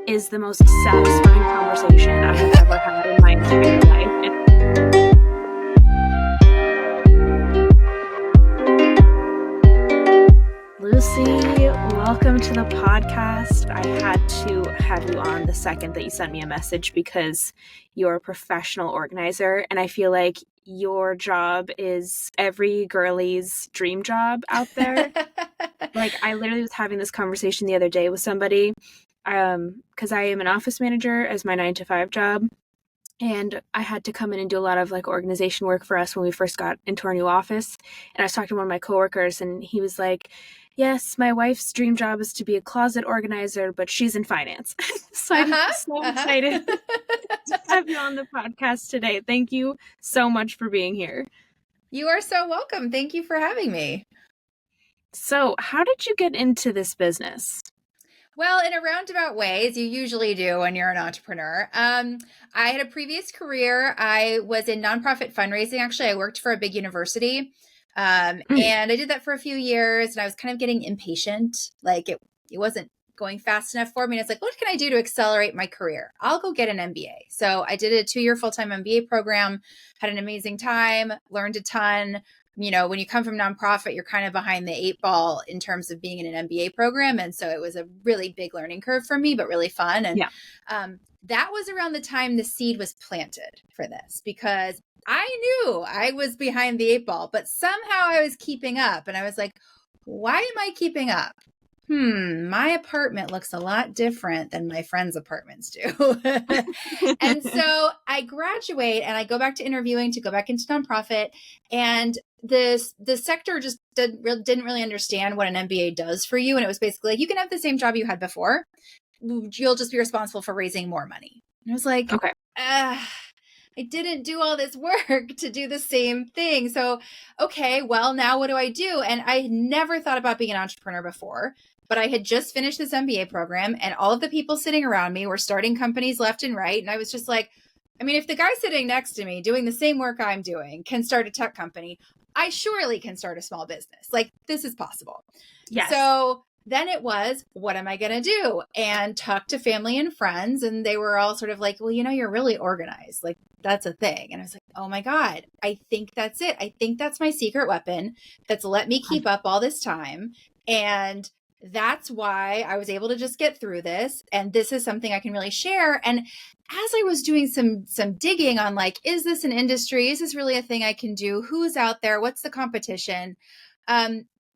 is the most satisfying conversation I have ever had in my entire life. Lucy, welcome to the podcast. I had to have you on the second that you sent me a message because you're a professional organizer, and I feel like your job is every girly's dream job out there. Like, I literally was having this conversation the other day with somebody because I am an office manager as my 9-to-5 job, and I had to come in and do a lot of like organization work for us when we first got into our new office. And I was talking to one of my coworkers, and he was like, yes, my wife's dream job is to be a closet organizer, but she's in finance. So I'm so excited to have you on the podcast today. Thank you so much for being here. You are so welcome. Thank you for having me. So how did you get into this business? Well, in a roundabout way, as you usually do when you're an entrepreneur. I had a previous career. I was in nonprofit fundraising. Actually, I worked for a big university. And I did that for a few years, and I was kind of getting impatient. Like it wasn't going fast enough for me. And it's like, what can I do to accelerate my career? I'll go get an MBA. So I did a 2-year full-time MBA program, had an amazing time, learned a ton. You know, when you come from nonprofit, you're kind of behind the 8 ball in terms of being in an MBA program. And so it was a really big learning curve for me, but really fun. And that was around the time the seed was planted for this, because I knew I was behind the 8 ball, but somehow I was keeping up. And I was like, why am I keeping up? My apartment looks a lot different than my friends' apartments do. And so I graduate and I go back to interviewing to go back into nonprofit. And the sector just didn't really understand what an MBA does for you. And it was basically like, you can have the same job you had before. You'll just be responsible for raising more money. And I was like, okay. I didn't do all this work to do the same thing. So, okay, well, now what do I do? And I had never thought about being an entrepreneur before, but I had just finished this MBA program, and all of the people sitting around me were starting companies left and right. And I was just like, I mean, if the guy sitting next to me doing the same work I'm doing can start a tech company, I surely can start a small business. Like, this is possible. Yes. So then it was, what am I going to do? And talk to family and friends. And they were all sort of like, well, you know, you're really organized. Like, that's a thing. And I was like, oh my God, I think that's it. I think that's my secret weapon that's let me keep up all this time. And that's why I was able to just get through this. And this is something I can really share. And as I was doing some digging on like, is this an industry? Is this really a thing I can do? Who's out there? What's the competition?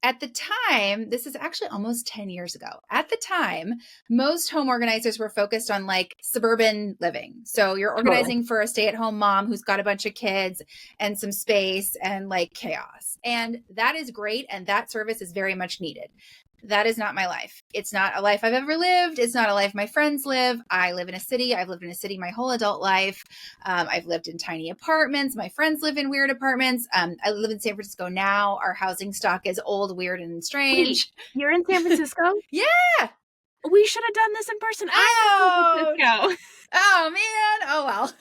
At the time, this is actually almost 10 years ago. At the time, most home organizers were focused on like suburban living. So you're organizing for a stay-at-home mom who's got a bunch of kids and some space and like chaos. And that is great. And that service is very much needed. That is not my life. It's not a life I've ever lived. It's not a life my friends live. I live in a city. I've lived in a city my whole adult life. I've lived in tiny apartments. My friends live in weird apartments. I live in San Francisco now. Our housing stock is old, weird, and strange. Wait, you're in San Francisco? Yeah. We should have done this in person. I'm in San Francisco. Oh man. Oh well.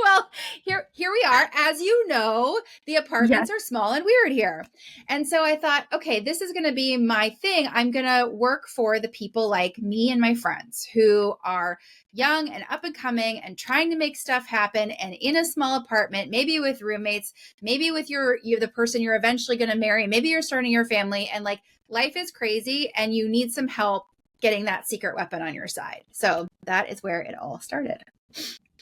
Well, here we are. As you know, the apartments are small and weird here. And so I thought, okay, this is going to be my thing. I'm going to work for the people like me and my friends who are young and up and coming and trying to make stuff happen, and in a small apartment, maybe with roommates, maybe with you're the person you're eventually going to marry, maybe you're starting your family, and like life is crazy and you need some help getting that secret weapon on your side. So that is where it all started.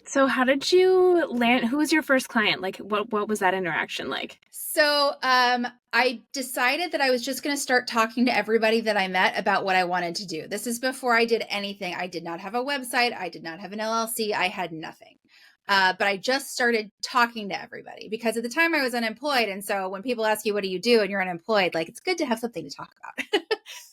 So how did you land? Who was your first client? Like, what was that interaction like? So I decided that I was just going to start talking to everybody that I met about what I wanted to do. This is before I did anything. I did not have a website. I did not have an LLC. I had nothing. But I just started talking to everybody because at the time I was unemployed. And so when people ask you, what do you do? And you're unemployed, like, it's good to have something to talk about.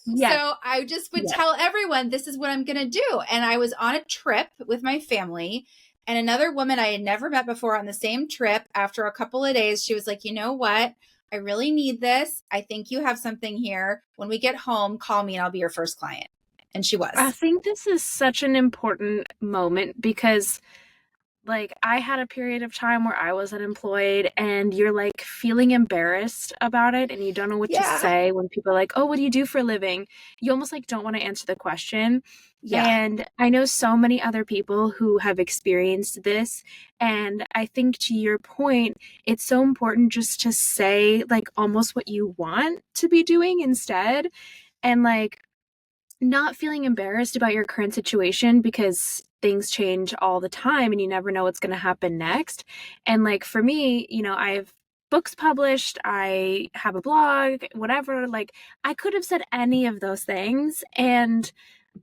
Yes. So I just would tell everyone, this is what I'm going to do. And I was on a trip with my family, and another woman I had never met before on the same trip. After a couple of days, she was like, you know what? I really need this. I think you have something here. When we get home, call me and I'll be your first client. And she was. I think this is such an important moment because like I had a period of time where I was unemployed and you're like feeling embarrassed about it and you don't know what to Yeah. say when people are like, "Oh, what do you do for a living?" You almost like don't want to answer the question. Yeah. And I know so many other people who have experienced this. And I think to your point, it's so important just to say like almost what you want to be doing instead. And like not feeling embarrassed about your current situation because things change all the time and you never know what's going to happen next. And like for me, I have books published, I have a blog, whatever. Like I could have said any of those things and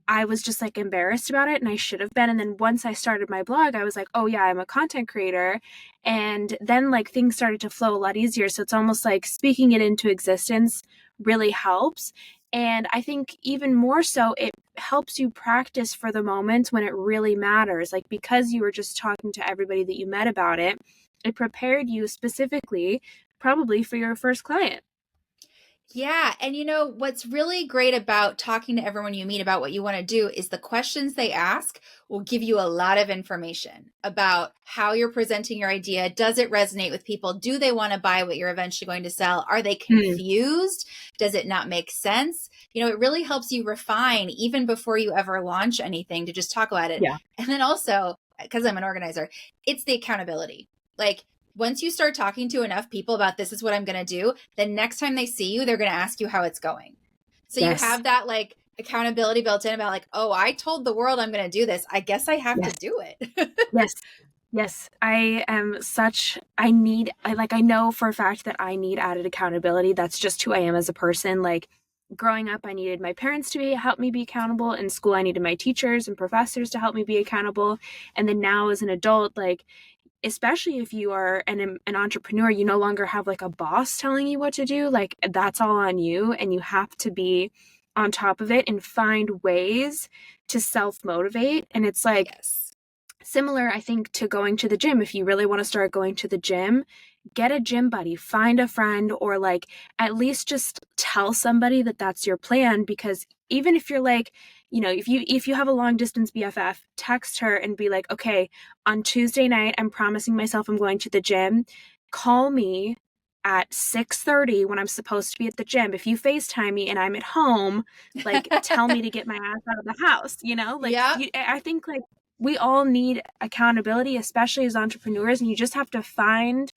I was just like embarrassed about it and I should have been. And then once I started my blog, I was like, oh yeah, I'm a content creator. And then like things started to flow a lot easier. So it's almost like speaking it into existence really helps. And I think even more so, it helps you practice for the moments when it really matters. Like because you were just talking to everybody that you met about it, it prepared you specifically, probably for your first client. Yeah. And what's really great about talking to everyone you meet about what you want to do is the questions they ask will give you a lot of information about how you're presenting your idea. Does it resonate with people? Do they want to buy what you're eventually going to sell? Are they confused? Does it not make sense? It really helps you refine even before you ever launch anything to just talk about it. Yeah. And then also, because I'm an organizer, it's the accountability. Like, once you start talking to enough people about this is what I'm going to do, the next time they see you, they're going to ask you how it's going. So you Yes. have that like accountability built in about like, oh, I told the world I'm going to do this. I guess I have to Yes. do it. Yes. Yes, I know for a fact that I need added accountability. That's just who I am as a person. Like growing up, I needed my parents to help me be accountable. In school, I needed my teachers and professors to help me be accountable. And then now as an adult, like, especially if you are an entrepreneur, you no longer have like a boss telling you what to do. Like that's all on you. And you have to be on top of it and find ways to self motivate. And it's like, Yes. similar, I think, to going to the gym. If you really want to start going to the gym, get a gym buddy, find a friend, or like at least just tell somebody that that's your plan. Because even if you're like, if you have a long distance BFF, text her and be like, okay, on Tuesday night, I'm promising myself I'm going to the gym. Call me at 6:30 when I'm supposed to be at the gym. If you FaceTime me and I'm at home, like tell me to get my ass out of the house, like Yep. I think like we all need accountability, especially as entrepreneurs, and you just have to find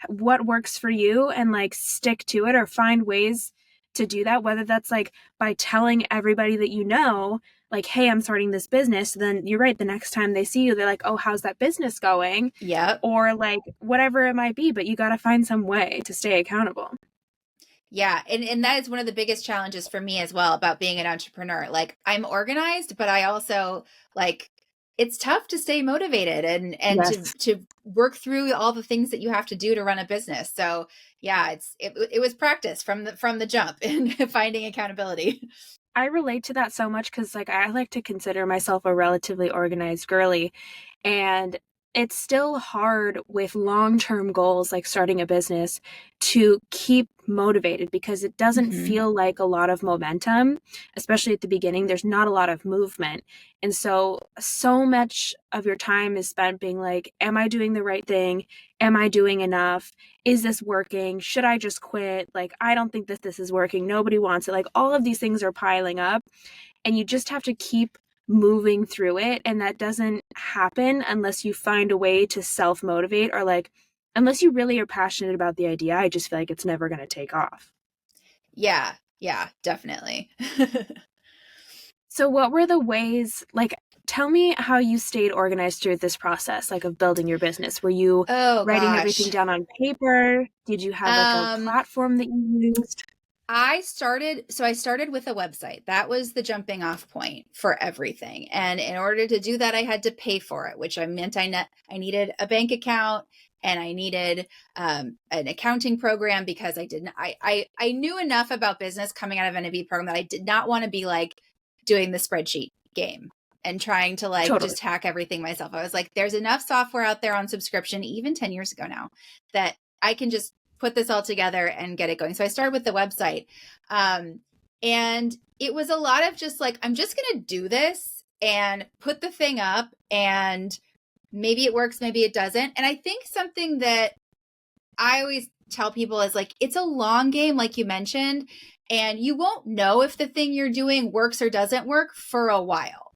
what works for you and like stick to it or find ways to do that, whether that's like by telling everybody that like, hey, I'm starting this business. Then you're right, the next time they see you, they're like, oh, how's that business going? Yep. Or like whatever it might be, but you got to find some way to stay accountable. Yeah. And that is one of the biggest challenges for me as well about being an entrepreneur. Like I'm organized, but I also like it's tough to stay motivated and Yes. to work through all the things that you have to do to run a business. So yeah, it was practice from the jump in finding accountability. I relate to that so much because like I like to consider myself a relatively organized girly. And it's still hard with long-term goals like starting a business to keep motivated because it doesn't Mm-hmm. feel like a lot of momentum, especially at the beginning. There's not a lot of movement. And so much of your time is spent being like, am I doing the right thing? Am I doing enough? Is this working? Should I just quit? Like, I don't think that this is working. Nobody wants it. Like, all of these things are piling up, and you just have to keep moving through it. And that doesn't happen unless you find a way to self motivate or like, unless you really are passionate about the idea. I just feel like it's never going to take off. Yeah. Yeah, definitely. So, what were the ways, like, tell me how you stayed organized through this process, like, of building your business? Were you Oh writing everything gosh. down on paper? Did you have like a Um platform that you used? I started with a website. That was the jumping off point for everything. And in order to do that, I had to pay for it, which I meant I needed a bank account and I needed an accounting program because I knew enough about business coming out of an MBA program that I did not want to be like doing the spreadsheet game and trying to like Totally. just hack everything myself. I was like, there's enough software out there on subscription, even 10 years ago now, that I can just put this all together and get it going. So I started with the website. And it was a lot of just like, I'm just going to do this and put the thing up and Maybe it works, maybe it doesn't. And I think something that I always tell people is like, it's a long game, like you mentioned, and you won't know if the thing you're doing works or doesn't work for a while.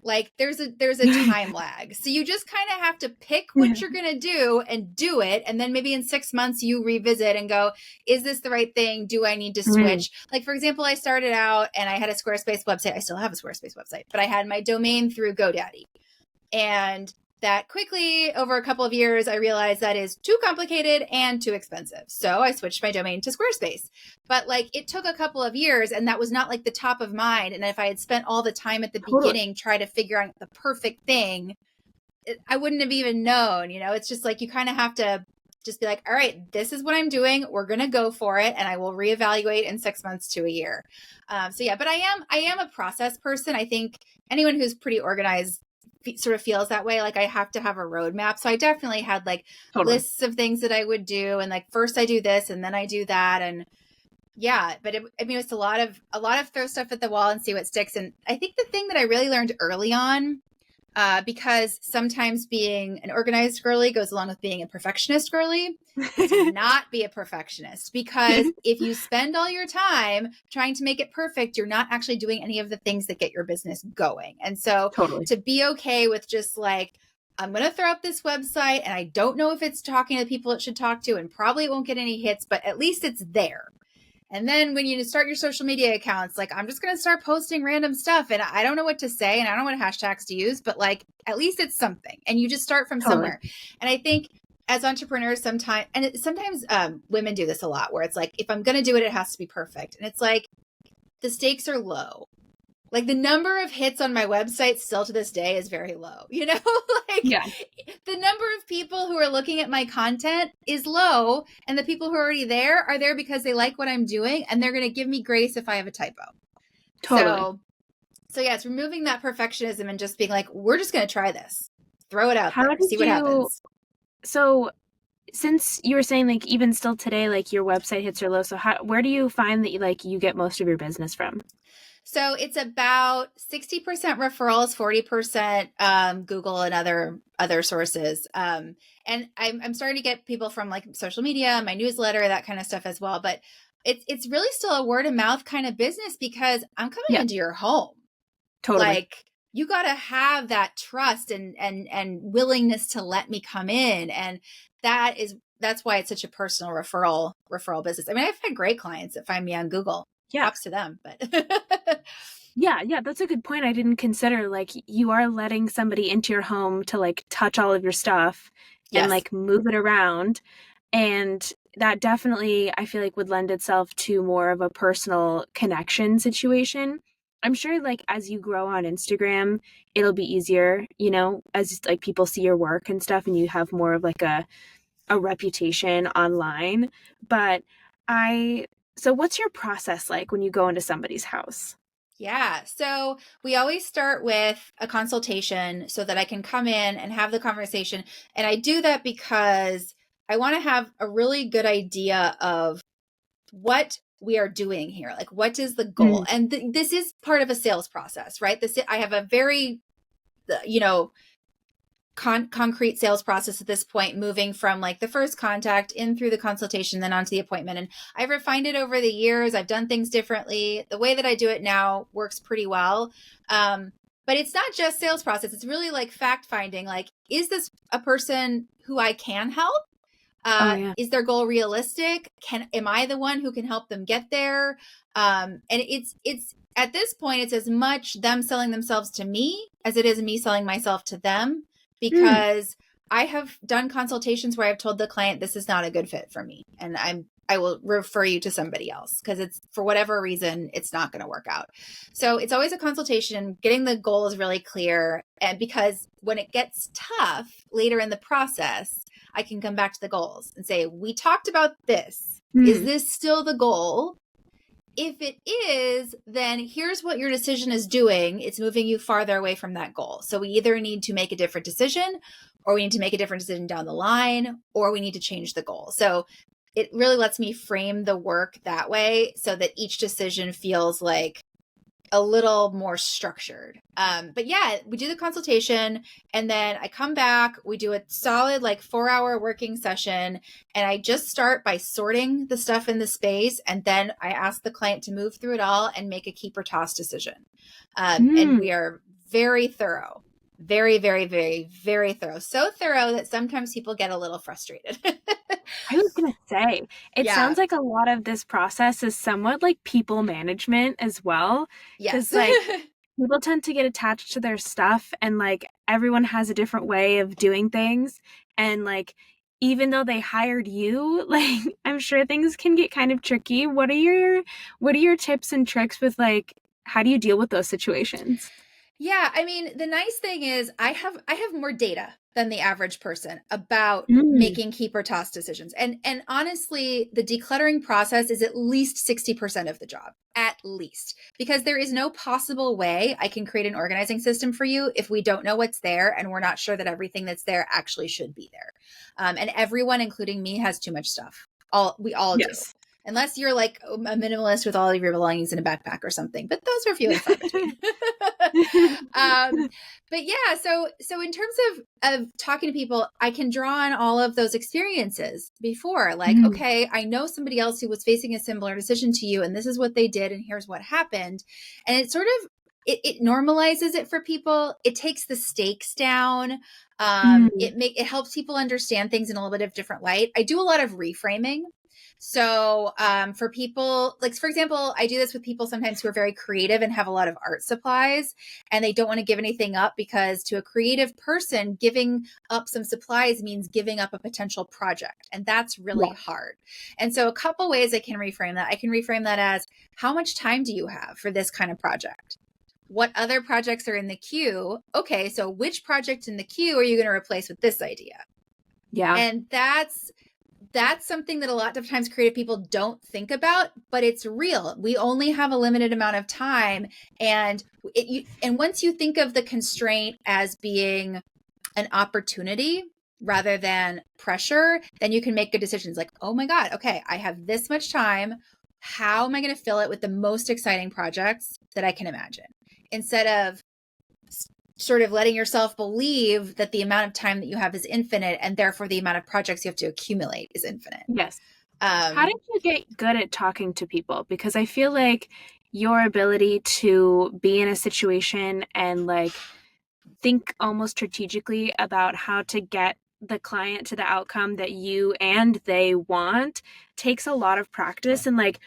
Like there's a time lag. So you just kind of have to pick what you're going to do and do it. And then maybe in 6 months you revisit and go, is this the right thing? Do I need to switch? Like, for example, I started out and I had a Squarespace website. I still have a Squarespace website, but I had my domain through GoDaddy. And that quickly, over a couple of years, I realized that is too complicated and too expensive. So I switched my domain to Squarespace. But like it took a couple of years and that was not like the top of mind. And if I had spent all the time at the beginning trying to figure out the perfect thing, I wouldn't have even known, it's just like you kind of have to just be like, all right, this is what I'm doing. We're going to go for it. And I will reevaluate in 6 months to a year. So yeah, but I am a process person. I think anyone who's pretty organized sort of feels that way. Like I have to have a roadmap. So I definitely had like lists of things that I would do. And like, first I do this and then I do that. And yeah, but it's a lot of throw stuff at the wall and see what sticks. And I think the thing that I really learned early on, because sometimes being an organized girly goes along with being a perfectionist girly, to not be a perfectionist, because if you spend all your time trying to make it perfect, you're not actually doing any of the things that get your business going. And so to be okay with just like, I'm going to throw up this website and I don't know if it's talking to the people it should talk to and probably it won't get any hits, but at least it's there. And then when you start your social media accounts, like I'm just going to start posting random stuff and I don't know what to say and I don't know what hashtags to use, but like at least it's something and you just start from somewhere. And I think as entrepreneurs sometimes women do this a lot where it's like, if I'm going to do it, it has to be perfect. And it's like the stakes are low. Like the number of hits on my website still to this day is very low, the number of people who are looking at my content is low. And the people who are already there are there because they like what I'm doing and they're going to give me grace if I have a typo. So yeah, it's removing that perfectionism and just being like, we're just going to try this, throw it out there, see what happens. So since you were saying like, even still today, like your website hits are low. So where do you find that you get most of your business from? So it's about 60% referrals, 40% Google and other sources. And I'm starting to get people from like social media, my newsletter, that kind of stuff as well. But it's really still a word of mouth kind of business because I'm coming into your home. Like you got to have that trust and willingness to let me come in. And that's why it's such a personal referral business. I mean, I've had great clients that find me on Google. Props to them, but yeah, that's a good point. I didn't consider like you are letting somebody into your home to like touch all of your stuff and like move it around. And that definitely, I feel like would lend itself to more of a personal connection situation. I'm sure like as you grow on Instagram, it'll be easier, as like people see your work and stuff and you have more of like a reputation online. But so what's your process like when you go into somebody's house? Yeah. So we always start with a consultation so that I can come in and have the conversation. And I do that because I want to have a really good idea of what we are doing here. Like, what is the goal? And this is part of a sales process, right? I have a very, concrete sales process at this point, moving from like the first contact in through the consultation, then onto the appointment. And I've refined it over the years. I've done things differently. The way that I do it now works pretty well. But it's not just sales process. It's really like fact finding. Like, is this a person who I can help? Is their goal realistic? Am I the one who can help them get there? And it's at this point, it's as much them selling themselves to me as it is me selling myself to them. Because I have done consultations where I've told the client, this is not a good fit for me. And I will refer you to somebody else because it's for whatever reason, it's not going to work out. So it's always a consultation. Getting the goal is really clear. And because when it gets tough later in the process, I can come back to the goals and say, we talked about this. Is this still the goal? If it is, then here's what your decision is doing. It's moving you farther away from that goal. So we either need to make a different decision, or we need to make a different decision down the line, or we need to change the goal. So it really lets me frame the work that way so that each decision feels like a little more structured. But yeah, we do the consultation and then I come back, we do a solid like 4-hour working session. And I just start by sorting the stuff in the space. And then I ask the client to move through it all and make a keep or toss decision. And we are very thorough, very, very, very, very thorough. So thorough that sometimes people get a little frustrated. I was gonna say, it Yeah. sounds like a lot of this process is somewhat like people management as well. Yes. Because like people tend to get attached to their stuff and like everyone has a different way of doing things. And like even though they hired you, like I'm sure things can get kind of tricky. What are your tips and tricks with like how do you deal with those situations? Yeah, I mean, the nice thing is I have more data than the average person about Mm, making keep or toss decisions. And honestly, the decluttering process is at least 60% of the job, at least. Because there is no possible way I can create an organizing system for you if we don't know what's there and we're not sure that everything that's there actually should be there. And everyone, including me, has too much stuff. We all do. yes. Unless you're like a minimalist with all of your belongings in a backpack or something, but those are few and far between. But yeah, so in terms of talking to people, I can draw on all of those experiences before. Like, Mm, okay, I know somebody else who was facing a similar decision to you, and this is what they did, and here's what happened. And it sort of it normalizes it for people. It takes the stakes down. mm, It helps people understand things in a little bit of different light. I do a lot of reframing. So for people, like for example, I do this with people sometimes who are very creative and have a lot of art supplies and they don't want to give anything up because to a creative person, giving up some supplies means giving up a potential project. And that's really yeah. hard. And so a couple ways I can reframe that. I can reframe that as how much time do you have for this kind of project? What other projects are in the queue? Okay, so which project in the queue are you going to replace with this idea? Yeah. And that's something that a lot of times creative people don't think about, but it's real. We only have a limited amount of time. And and once you think of the constraint as being an opportunity rather than pressure, then you can make good decisions like, oh my God, okay, I have this much time. How am I going to fill it with the most exciting projects that I can imagine? Instead of sort of letting yourself believe that the amount of time that you have is infinite and therefore the amount of projects you have to accumulate is infinite. Yes. How did Um, you get good at talking to people? Because I feel like your ability to be in a situation and like think almost strategically about how to get the client to the outcome that you and they want takes a lot of practice. And like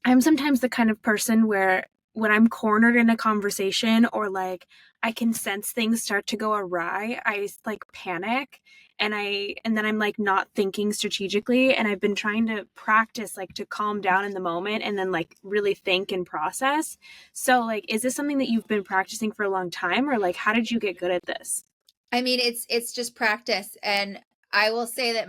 I'm sometimes the kind of person where when I'm cornered in a conversation or like I can sense things start to go awry, I like panic and then I'm like not thinking strategically and I've been trying to practice like to calm down in the moment and then like really think and process. So like is this something that you've been practicing for a long time or like how did you get good at this? I mean, it's just practice, and I will say that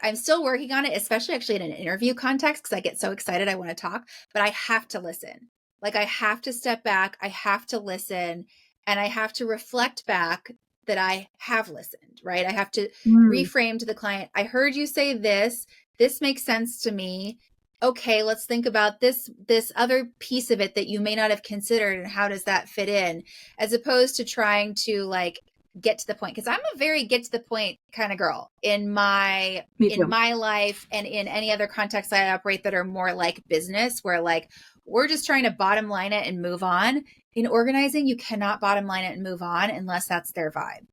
I'm still working on it, especially actually in an interview context because I get so excited I want to talk, but I have to listen. Like I have to step back, I have to listen, and I have to reflect back that I have listened, right? I have to Mm, reframe to the client, I heard you say this, this makes sense to me. Okay, let's think about this other piece of it that you may not have considered and how does that fit in, as opposed to trying to like get to the point, because I'm a very get to the point kind of girl in my me in too. my life and in any other context I operate that are more like business where like we're just trying to bottom line it and move on. In organizing, you cannot bottom line it and move on unless that's their vibe.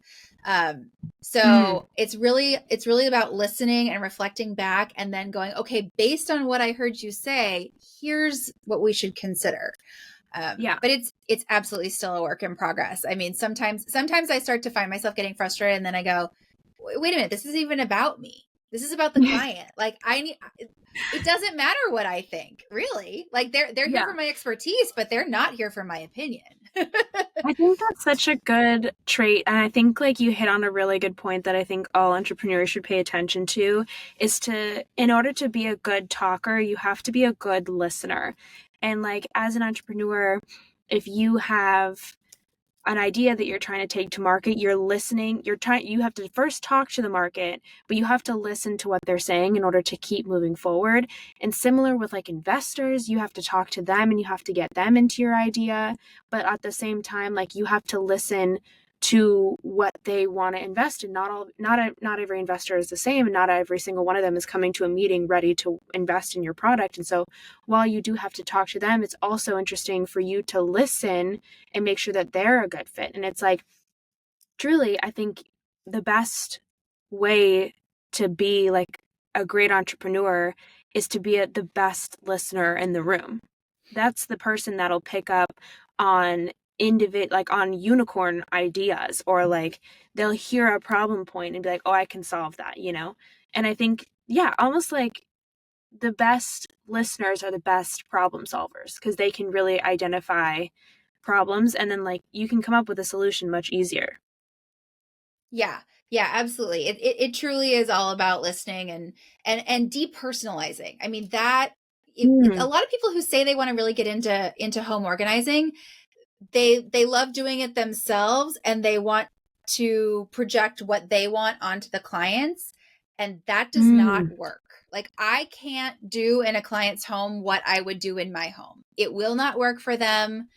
um, Mm, so it's really about listening and reflecting back and then going, okay, based on what I heard you say, here's what we should consider. yeah. But it's absolutely still a work in progress. I mean, sometimes I start to find myself getting frustrated, and then I go, wait a minute, this isn't even about me. This is about the client. Like I need. It doesn't matter what I think, really. Like they're here Yeah. for my expertise, but they're not here for my opinion. I think that's such a good trait. And I think like you hit on a really good point that I think all entrepreneurs should pay attention to is to, in order to be a good talker, you have to be a good listener. And like as an entrepreneur, if you have an idea that you're trying to take to market, you're listening, you have to first talk to the market, but you have to listen to what they're saying in order to keep moving forward. And similar with like investors, you have to talk to them and you have to get them into your idea. But at the same time, like you have to listen to what they want to invest in. Not every investor is the same, and not every single one of them is coming to a meeting ready to invest in your product. And so while you do have to talk to them, it's also interesting for you to listen and make sure that they're a good fit. And it's like, truly, I think the best way to be like a great entrepreneur is to be the best listener in the room. That's the person that'll pick up on like on unicorn ideas, or like they'll hear a problem point and be like, oh, I can solve that, you know? And I think, yeah, almost like the best listeners are the best problem solvers, because they can really identify problems and then like you can come up with a solution much easier. Yeah. Yeah, absolutely. It truly is all about listening and depersonalizing. I mean, a lot of people who say they want to really get into home organizing, they love doing it themselves and they want to project what they want onto the clients, and that does not work. Like, I can't do in a client's home what I would do in my home. It will not work for them.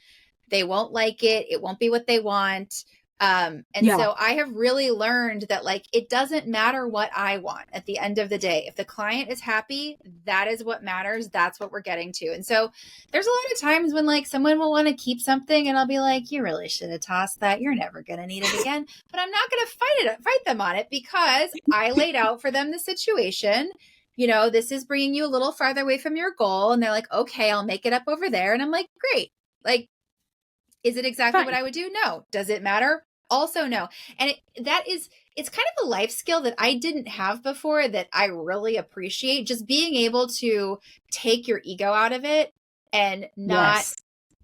They won't like it. It won't be what they want. So I have really learned that, like, it doesn't matter what I want at the end of the day. If the client is happy, that is what matters. That's what we're getting to. And so there's a lot of times when like someone will want to keep something and I'll be like, you really should have tossed that. You're never going to need it again. But I'm not going to fight them on it, because I laid out for them the situation. You know, this is bringing you a little farther away from your goal. And they're like, okay, I'll make it up over there. And I'm like, great. Like, is it exactly what I would do? No. Does it matter? Also, no. And it's kind of a life skill that I didn't have before that I really appreciate. Just being able to take your ego out of it and not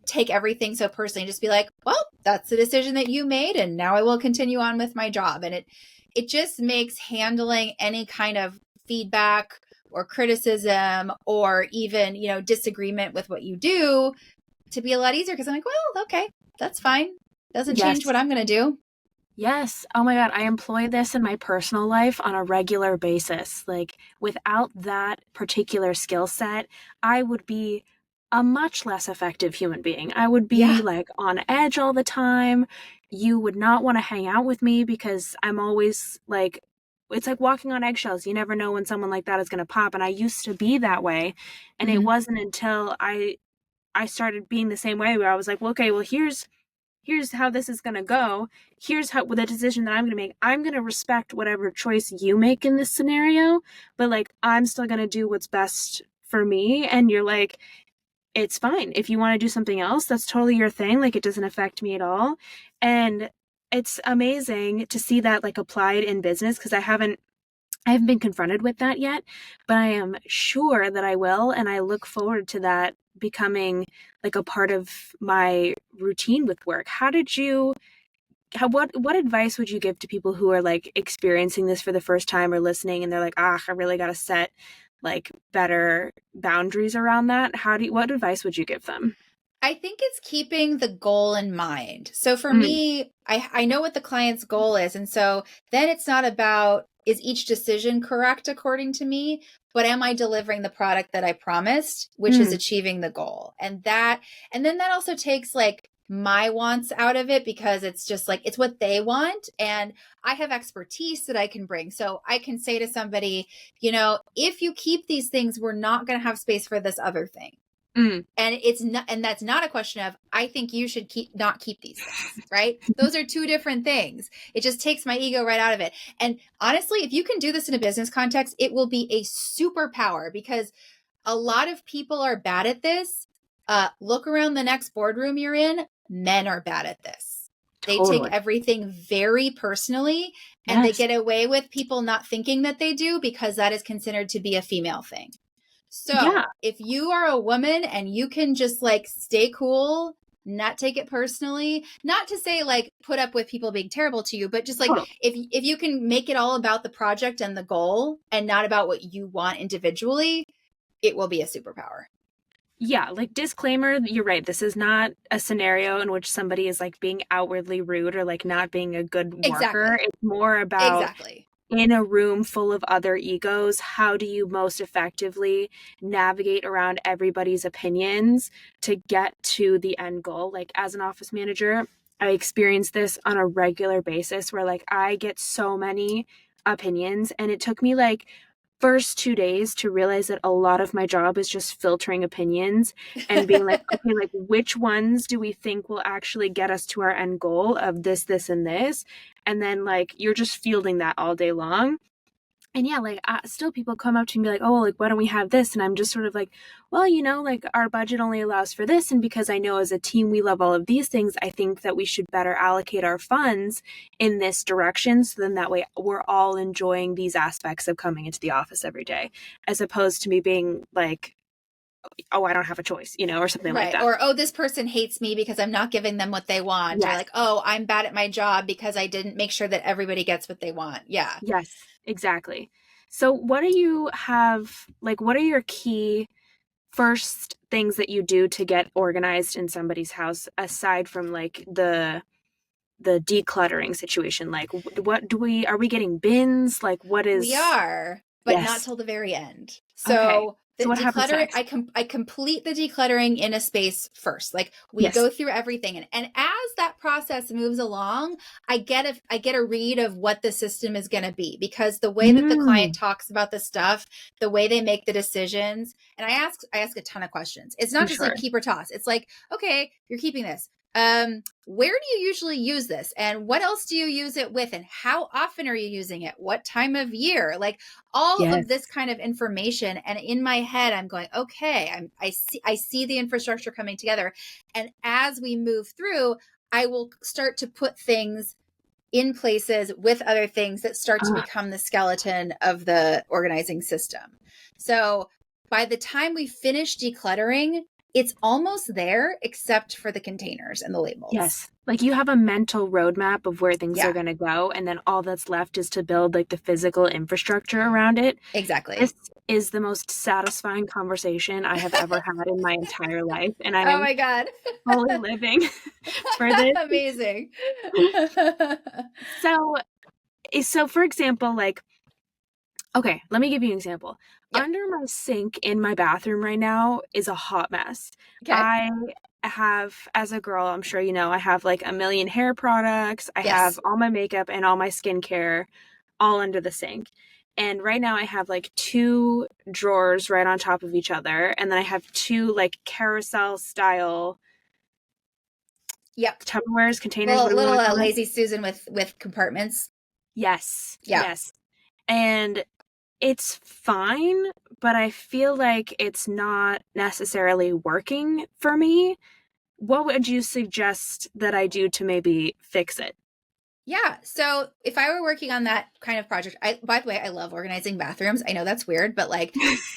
take everything so personally, and just be like, well, that's the decision that you made, and now I will continue on with my job. And it just makes handling any kind of feedback or criticism or even, you know, disagreement with what you do to be a lot easier, because I'm like, well, okay, that's fine. Doesn't change what I'm going to do. Yes. Oh my God. I employ this in my personal life on a regular basis. Like, without that particular skill set, I would be a much less effective human being. I would be like on edge all the time. You would not want to hang out with me because I'm always like, it's like walking on eggshells. You never know when someone like that is going to pop. And I used to be that way. And it wasn't until I started being the same way, where I was like, well, okay, well, here's how this is going to go. Here's how the decision that I'm going to make. I'm going to respect whatever choice you make in this scenario, but like, I'm still going to do what's best for me. And you're like, it's fine. If you want to do something else, that's totally your thing. Like, it doesn't affect me at all. And it's amazing to see that like applied in business, because I haven't been confronted with that yet, but I am sure that I will. And I look forward to that becoming like a part of my routine with work. What advice would you give to people who are like experiencing this for the first time or listening, and they're like, I really got to set like better boundaries around that? What advice would you give them? I think it's keeping the goal in mind. So for me, I know what the client's goal is. And so then it's not about, is each decision correct according to me, but am I delivering the product that I promised, which is achieving the goal? And then that also takes like my wants out of it, because it's just like, it's what they want. And I have expertise that I can bring. So I can say to somebody, you know, if you keep these things, we're not going to have space for this other thing. And that's not a question of, I think you should not keep these things, right? Those are two different things. It just takes my ego right out of it. And honestly, if you can do this in a business context, it will be a superpower, because a lot of people are bad at this. Look around the next boardroom you're in. Men are bad at this. They take everything very personally, and they get away with people not thinking that they do, because that is considered to be a female thing. So if you are a woman and you can just like stay cool, not take it personally, not to say like put up with people being terrible to you, but just like if you can make it all about the project and the goal and not about what you want individually, it will be a superpower. Yeah, like disclaimer, you're right. This is not a scenario in which somebody is like being outwardly rude or like not being a good worker. Exactly. It's more about Exactly. in a room full of other egos, how do you most effectively navigate around everybody's opinions to get to the end goal? Like as an office manager, I experience this on a regular basis where like I get so many opinions and it took me like first 2 days to realize that a lot of my job is just filtering opinions and being like, okay, like which ones do we think will actually get us to our end goal of this, and this? And then like you're just fielding that all day long. And yeah, like still people come up to me and be like, oh, like why don't we have this? And I'm just sort of like, well, like our budget only allows for this. And because I know as a team we love all of these things, I think that we should better allocate our funds in this direction. So then that way we're all enjoying these aspects of coming into the office every day, as opposed to me being like, oh, I don't have a choice, or something like Right. that. Or, oh, this person hates me because I'm not giving them what they want. Or Yes. like, oh, I'm bad at my job because I didn't make sure that everybody gets what they want. Yeah. Yes, exactly. So what do you have, like, what are your key first things that you do to get organized in somebody's house aside from like the decluttering situation? Like what are we getting bins? Like what We is are, but not Yes. till the very end. Okay. So the So what happens decluttering, next? I complete the decluttering in a space first. Like we Yes. go through everything, and as that process moves along, I get a read of what the system is going to be, because the way that the client talks about the stuff, the way they make the decisions, and I ask a ton of questions. It's not For just sure. like keep or toss. It's like, okay, you're keeping this. Where do you usually use this, and what else do you use it with, and how often are you using it, what time of year, like all Yes. of this kind of information. And in my head I'm going, okay, I see the infrastructure coming together, and as we move through, I will start to put things in places with other things that start to Ah, become the skeleton of the organizing system. So by the time we finish decluttering, it's almost there, except for the containers and the labels. yes. Like you have a mental roadmap of where things are Yeah, going to go, and then all that's left is to build like the physical infrastructure around it. This exactly. is the most satisfying conversation I have ever had in my entire life, and I Oh am my God. fully living for this. Amazing. So, for example, like, okay, let me give you an example. Yep. Under my sink in my bathroom right now is a hot mess. Okay. I have, as a girl, I'm sure you know, I have like a million hair products. I have Yes. all my makeup and all my skincare all under the sink. And right now I have like two drawers right on top of each other. And then I have two like carousel style Yep. Tupperwares, containers, Little what do we little want to call them? lazy Susan with compartments. Yes, Yeah. yes. And it's fine, but I feel like it's not necessarily working for me. What would you suggest that I do to maybe fix it? Yeah. So if I were working on that kind of project, by the way, I love organizing bathrooms. I know that's weird, but like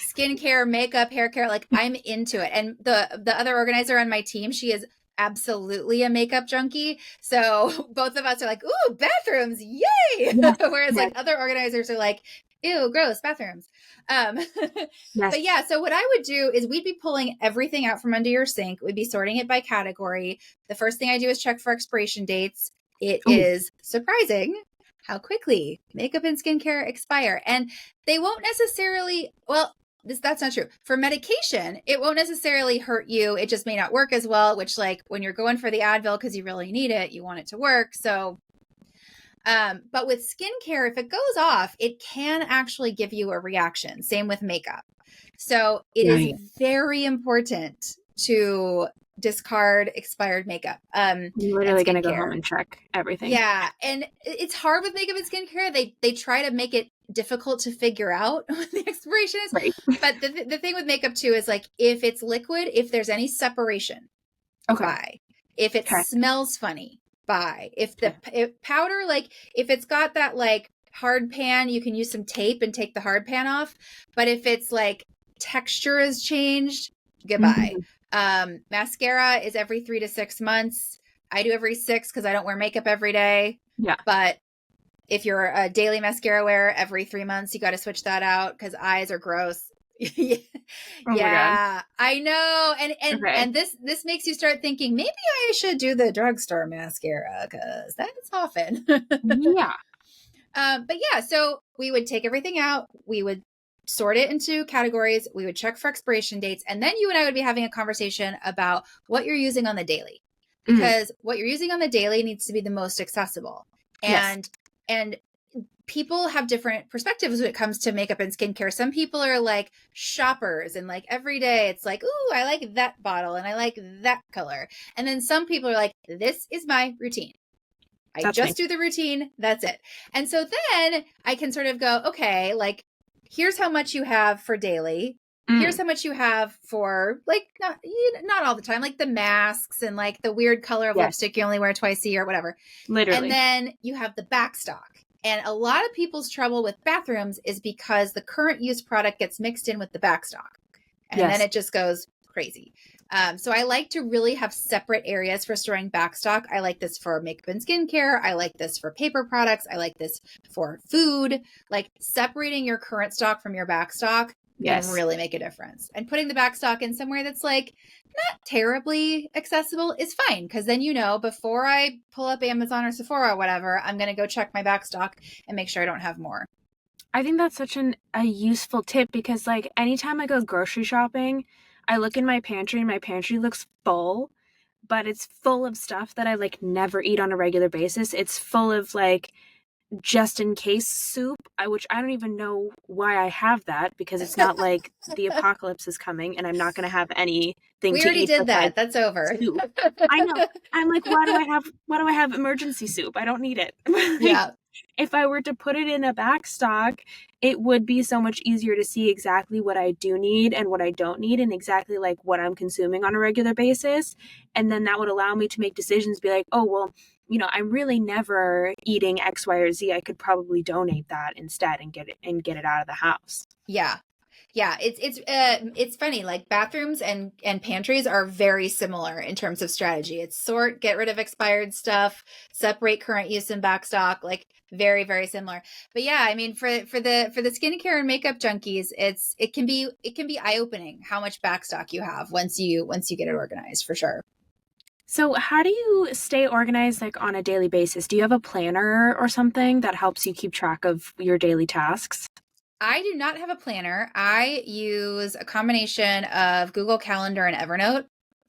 skincare, makeup, hair care, like I'm into it. And the other organizer on my team, she is absolutely a makeup junkie. So both of us are like, ooh, bathrooms, yay. Yes, Whereas yes, like other organizers are like, ew, gross, bathrooms. Um, yes. but yeah, so what I would do is we'd be pulling everything out from under your sink. We'd be sorting it by category. The first thing I do is check for expiration dates. It Oh, is surprising how quickly makeup and skincare expire. And they won't necessarily, well, that's not true. For medication, it won't necessarily hurt you. It just may not work as well, which like when you're going for the Advil because you really need it, you want it to work. So but with skincare, if it goes off, it can actually give you a reaction. Same with makeup. So it is right. very important to discard expired makeup I'm and literally gonna go home skincare. and check everything. Yeah, and it's hard with makeup and skincare. They try to make it difficult to figure out what the expiration is. Right. But the thing with makeup too is like if it's liquid, if there's any separation, Okay. buy. If it Okay. smells funny, buy. Okay. If powder, like if it's got that like hard pan, you can use some tape and take the hard pan off. But if it's like texture has changed, goodbye. Mhm. Mascara is every 3 to 6 months. I do every 6 because I don't wear makeup every day. Yeah. But if you're a daily mascara wearer, every 3 months, you got to switch that out because eyes are gross. Yeah, Oh my God. yeah, I know. Okay. And this makes you start thinking maybe I should do the drugstore mascara because that's often. Yeah. But yeah, so we would take everything out. We would sort it into categories. We would check for expiration dates. And then you and I would be having a conversation about what you're using on the daily, Mm. because what you're using on the daily needs to be the most accessible. Yes. And people have different perspectives when it comes to makeup and skincare. Some people are like shoppers and like every day it's like, ooh, I like that bottle and I like that color. And then some people are like, this is my routine. I That's me. just do the routine. That's it. And so then I can sort of go, okay, like, here's how much you have for daily. Here's Mm. how much you have for like, not all the time, like the masks and like the weird color of Yes. lipstick you only wear twice a year, whatever. And Literally. then you have the back stock. And a lot of people's trouble with bathrooms is because the current use product gets mixed in with the back stock. And then Yes. it just goes crazy. So I like to really have separate areas for storing back stock. I like this for makeup and skincare. I like this for paper products. I like this for food. Like separating your current stock from your back stock can Yes. really make a difference. And putting the back stock in somewhere that's like not terribly accessible is fine. Because then, you know, before I pull up Amazon or Sephora or whatever, I'm going to go check my back stock and make sure I don't have more. I think that's such a useful tip because like anytime I go grocery shopping, I look in my pantry and my pantry looks full, but it's full of stuff that I like never eat on a regular basis. It's full of like just in case soup, which I don't even know why I have that because it's not like the apocalypse is coming and I'm not going to have anything We to already eat did besides that. That's over. soup. I know. I'm like, why do I have emergency soup? I don't need it. Like, Yeah. if I were to put it in a back stock, it would be so much easier to see exactly what I do need and what I don't need and exactly like what I'm consuming on a regular basis. And then that would allow me to make decisions, be like, oh, well, I'm really never eating X, Y, or Z. I could probably donate that instead and get it out of the house. Yeah. Yeah, it's funny. Like bathrooms and pantries are very similar in terms of strategy. It's sort, get rid of expired stuff, separate current use and back stock, like very, very similar. But yeah, I mean for the skincare and makeup junkies, it can be eye-opening how much back stock you have once you get it organized, for sure. So, how do you stay organized like on a daily basis? Do you have a planner or something that helps you keep track of your daily tasks? I do not have a planner. I use a combination of Google Calendar and Evernote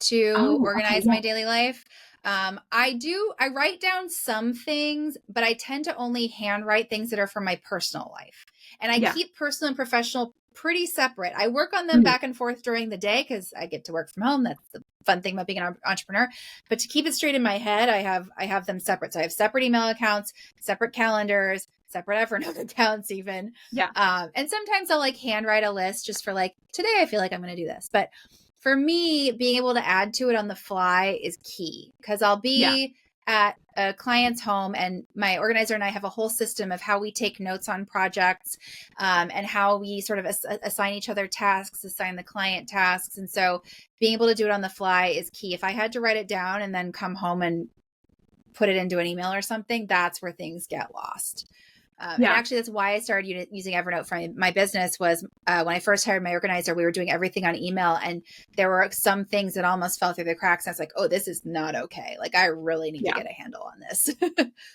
to Oh, okay, organize yeah. my daily life. I write down some things, but I tend to only handwrite things that are for my personal life. And I Yeah. keep personal and professional pretty separate. I work on them Mhm. back and forth during the day because I get to work from home. That's the fun thing about being an entrepreneur. But to keep it straight in my head, I have them separate. So I have separate email accounts, separate calendars, separate Evernote accounts even. Yeah. And sometimes I'll like handwrite a list just for like, today I feel like I'm going to do this. But for me, being able to add to it on the fly is key because I'll Yeah. be at a client's home and my organizer and I have a whole system of how we take notes on projects, and how we sort of assign each other tasks, assign the client tasks. And so being able to do it on the fly is key. If I had to write it down and then come home and put it into an email or something, that's where things get lost. And Yeah. actually, that's why I started using Evernote for my business. Was when I first hired my organizer, we were doing everything on email, and there were some things that almost fell through the cracks. And I was like, "Oh, this is not okay. Like, I really need to Yeah. get a handle on this."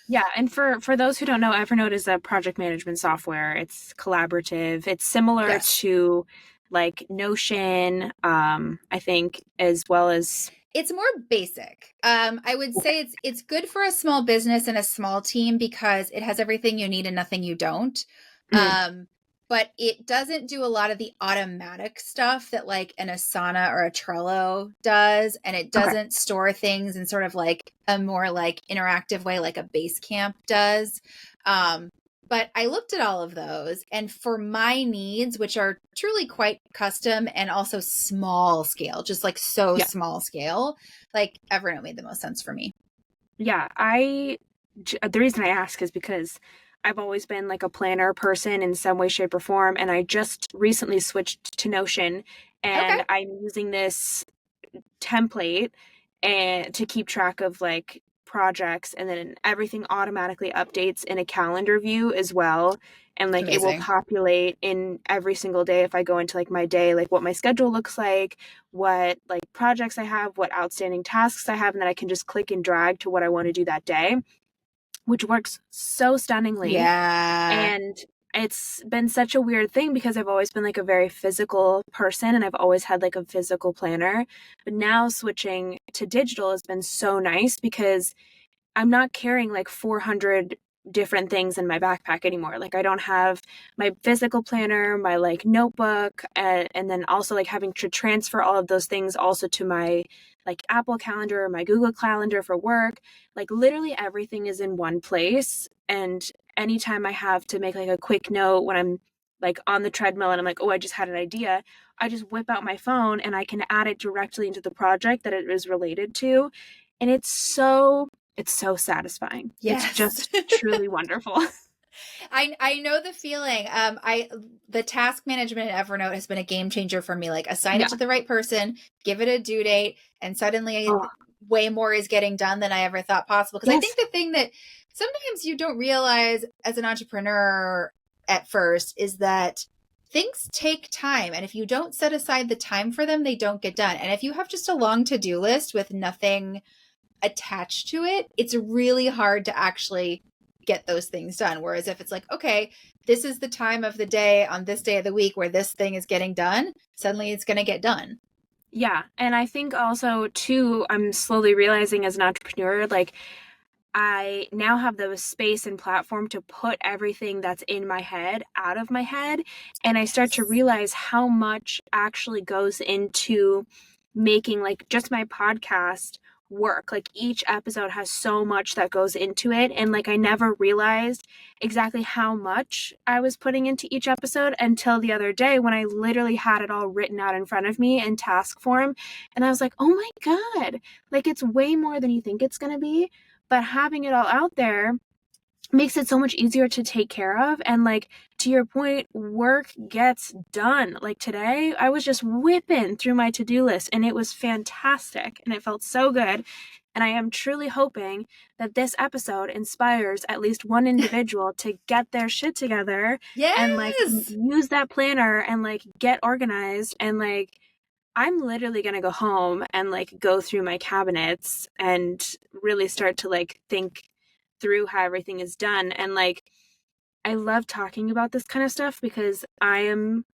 Yeah, and for those who don't know, Evernote is a project management software. It's collaborative. It's similar Yes, to like Notion, I think, as well as it's more basic. I would say it's good for a small business and a small team because it has everything you need and nothing you don't. mm, Um, but it doesn't do a lot of the automatic stuff that like an Asana or a Trello does, and it okay. doesn't store things in sort of like a more like interactive way like a Basecamp does. Um, but I looked at all of those, and for my needs, which are truly quite custom and also small scale, just like so Yeah. small scale, like Evernote made the most sense for me. Yeah, the reason I ask is because I've always been like a planner person in some way, shape, or form, and I just recently switched to Notion, Okay. and I'm using this template and to keep track of like projects, and then everything automatically updates in a calendar view as well. And like it will Amazing. populate in every single day if I go into like my day, like what my schedule looks like, what like projects I have, what outstanding tasks I have, and then I can just click and drag to what I want to do that day, which works so stunningly. Yeah. And it's been such a weird thing because I've always been like a very physical person and I've always had like a physical planner. But now switching to digital has been so nice because I'm not carrying like 400 different things in my backpack anymore. Like I don't have my physical planner, my like notebook, and then also like having to transfer all of those things also to my like Apple Calendar, my Google Calendar for work. Like literally everything is in one place. And anytime I have to make like a quick note when I'm like on the treadmill and I'm like, oh, I just had an idea, I just whip out my phone and I can add it directly into the project that it is related to. And it's so satisfying. It's Yes. just truly wonderful. I know the feeling. The task management in Evernote has been a game changer for me. Like assign it Yeah. to the right person, give it a due date, and suddenly Oh, way more is getting done than I ever thought possible. Because I yes. think the thing that sometimes you don't realize as an entrepreneur at first is that things take time. And if you don't set aside the time for them, they don't get done. And if you have just a long to-do list with nothing attached to it, it's really hard to actually get those things done. Whereas if it's like, okay, this is the time of the day on this day of the week where this thing is getting done, suddenly it's going to get done. Yeah. And I think also, too, I'm slowly realizing as an entrepreneur, like, I now have the space and platform to put everything that's in my head out of my head. And I start to Yes. realize how much actually goes into making like just my podcast work. Like each episode has so much that goes into it. And like I never realized exactly how much I was putting into each episode until the other day when I literally had it all written out in front of me in task form. And I was like, oh my God, like it's way more than you think it's going to be. But having it all out there makes it so much easier to take care of. And like to your point, work gets done. Like today, I was just whipping through my to-do list and it was fantastic and it felt so good. And I am truly hoping that this episode inspires at least one individual to get their shit together and like Yes. use that planner and like get organized. And like I'm literally going to go home and like go through my cabinets and really start to like think through how everything is done. And like I love talking about this kind of stuff because I am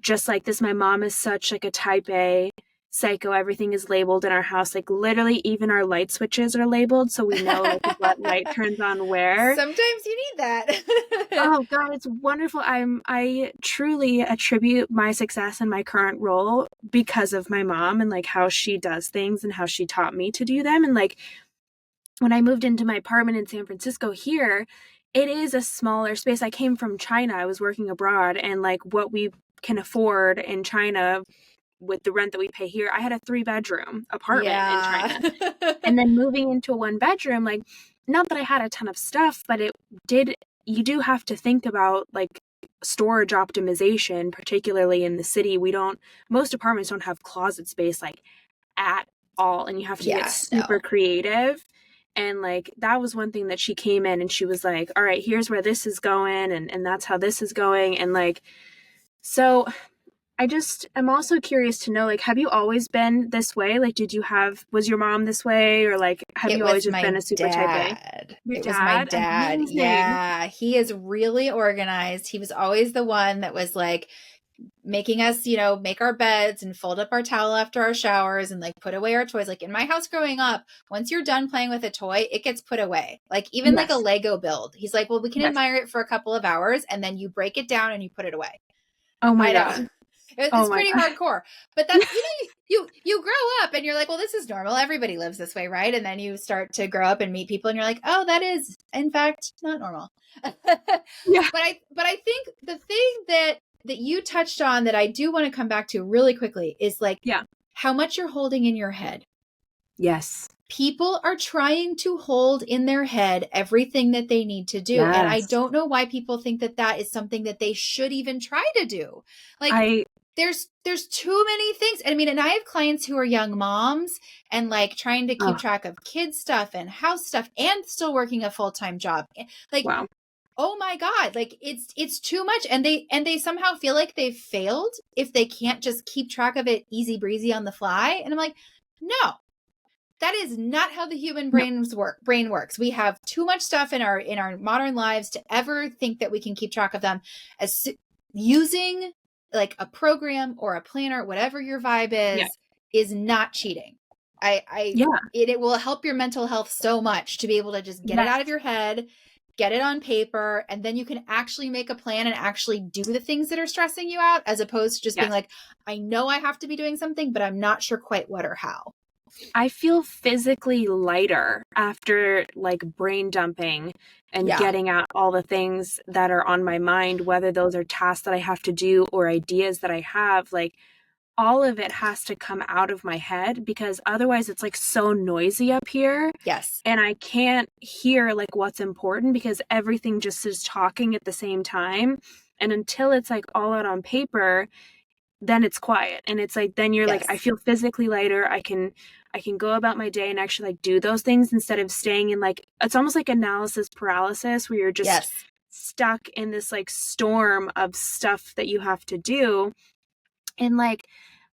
just like this. My mom is such like a type A psycho. Everything is labeled in our house. Like literally even our light switches are labeled so we know like what light turns on where. Sometimes you need that. Oh God, it's wonderful. I truly attribute my success in my current role because of my mom and like how she does things and how she taught me to do them. And like when I moved into my apartment in San Francisco here, it is a smaller space. I came from China. I was working abroad and like what we can afford in China with the rent that we pay here, I had a 3-bedroom apartment in Yeah. China. And then moving into a 1-bedroom, like not that I had a ton of stuff, but it did, you do have to think about like storage optimization, particularly in the city. Most apartments don't have closet space like at all. And you have to get Yeah, super no. creative. And like that was one thing that she came in and she was like, all right, here's where this is going. And that's how this is going. And like, so I'm also curious to know, like, have you always been this way? Like, was your mom this way? Or like, have It you always was just been my a super type A? dad. Your It was my dad? dad. Amazing. Yeah. He is really organized. He was always the one that was like making us, make our beds and fold up our towel after our showers and like put away our toys. Like in my house growing up, once you're done playing with a toy, it gets put away. Like even like a Yes. Lego build. He's like, well, we can Yes. admire it for a couple of hours and then you break it down and you put it away. Oh my I know. God. Oh It's my pretty God. hardcore, but that's, you grow up and you're like, well, this is normal. Everybody lives this way. Right. And then you start to grow up and meet people and you're like, oh, that is in fact not normal. but Yeah. I think the thing that you touched on that I do want to come back to really quickly is like Yeah. how much you're holding in your head. Yes. People are trying to hold in their head everything that they need to do. And I Yes. don't know why people think that that is something that they should even try to do. Like, I there's too many things. I mean, and I have clients who are young moms and like trying to keep Oh, track of kids stuff and house stuff and still working a full-time job. Like, wow. oh my God, like it's too much. And they somehow feel like they've failed if they can't just keep track of it easy breezy on the fly. And I'm like, no, that is not how the human No. brain works. We have too much stuff in our modern lives to ever think that we can keep track of them. As using like a program or a planner, whatever your vibe Yeah. is not cheating. Yeah. It will help your mental health so much to be able to just get it Yes. out of your head, get it on paper, and then you can actually make a plan and actually do the things that are stressing you out, as opposed to just being Yes. like, I know I have to be doing something, but I'm not sure quite what or how. I feel physically lighter after like brain dumping and Yeah. getting out all the things that are on my mind, whether those are tasks that I have to do or ideas that I have. Like all of it has to come out of my head because otherwise it's like so noisy up here Yes. and I can't hear like what's important because everything just is talking at the same time. And until it's like all out on paper, then it's quiet and it's like then you're like I Yes. feel physically lighter. I can go about my day and actually like do those things instead of staying in like it's almost like analysis paralysis where you're just Yes. stuck in this like storm of stuff that you have to do. And like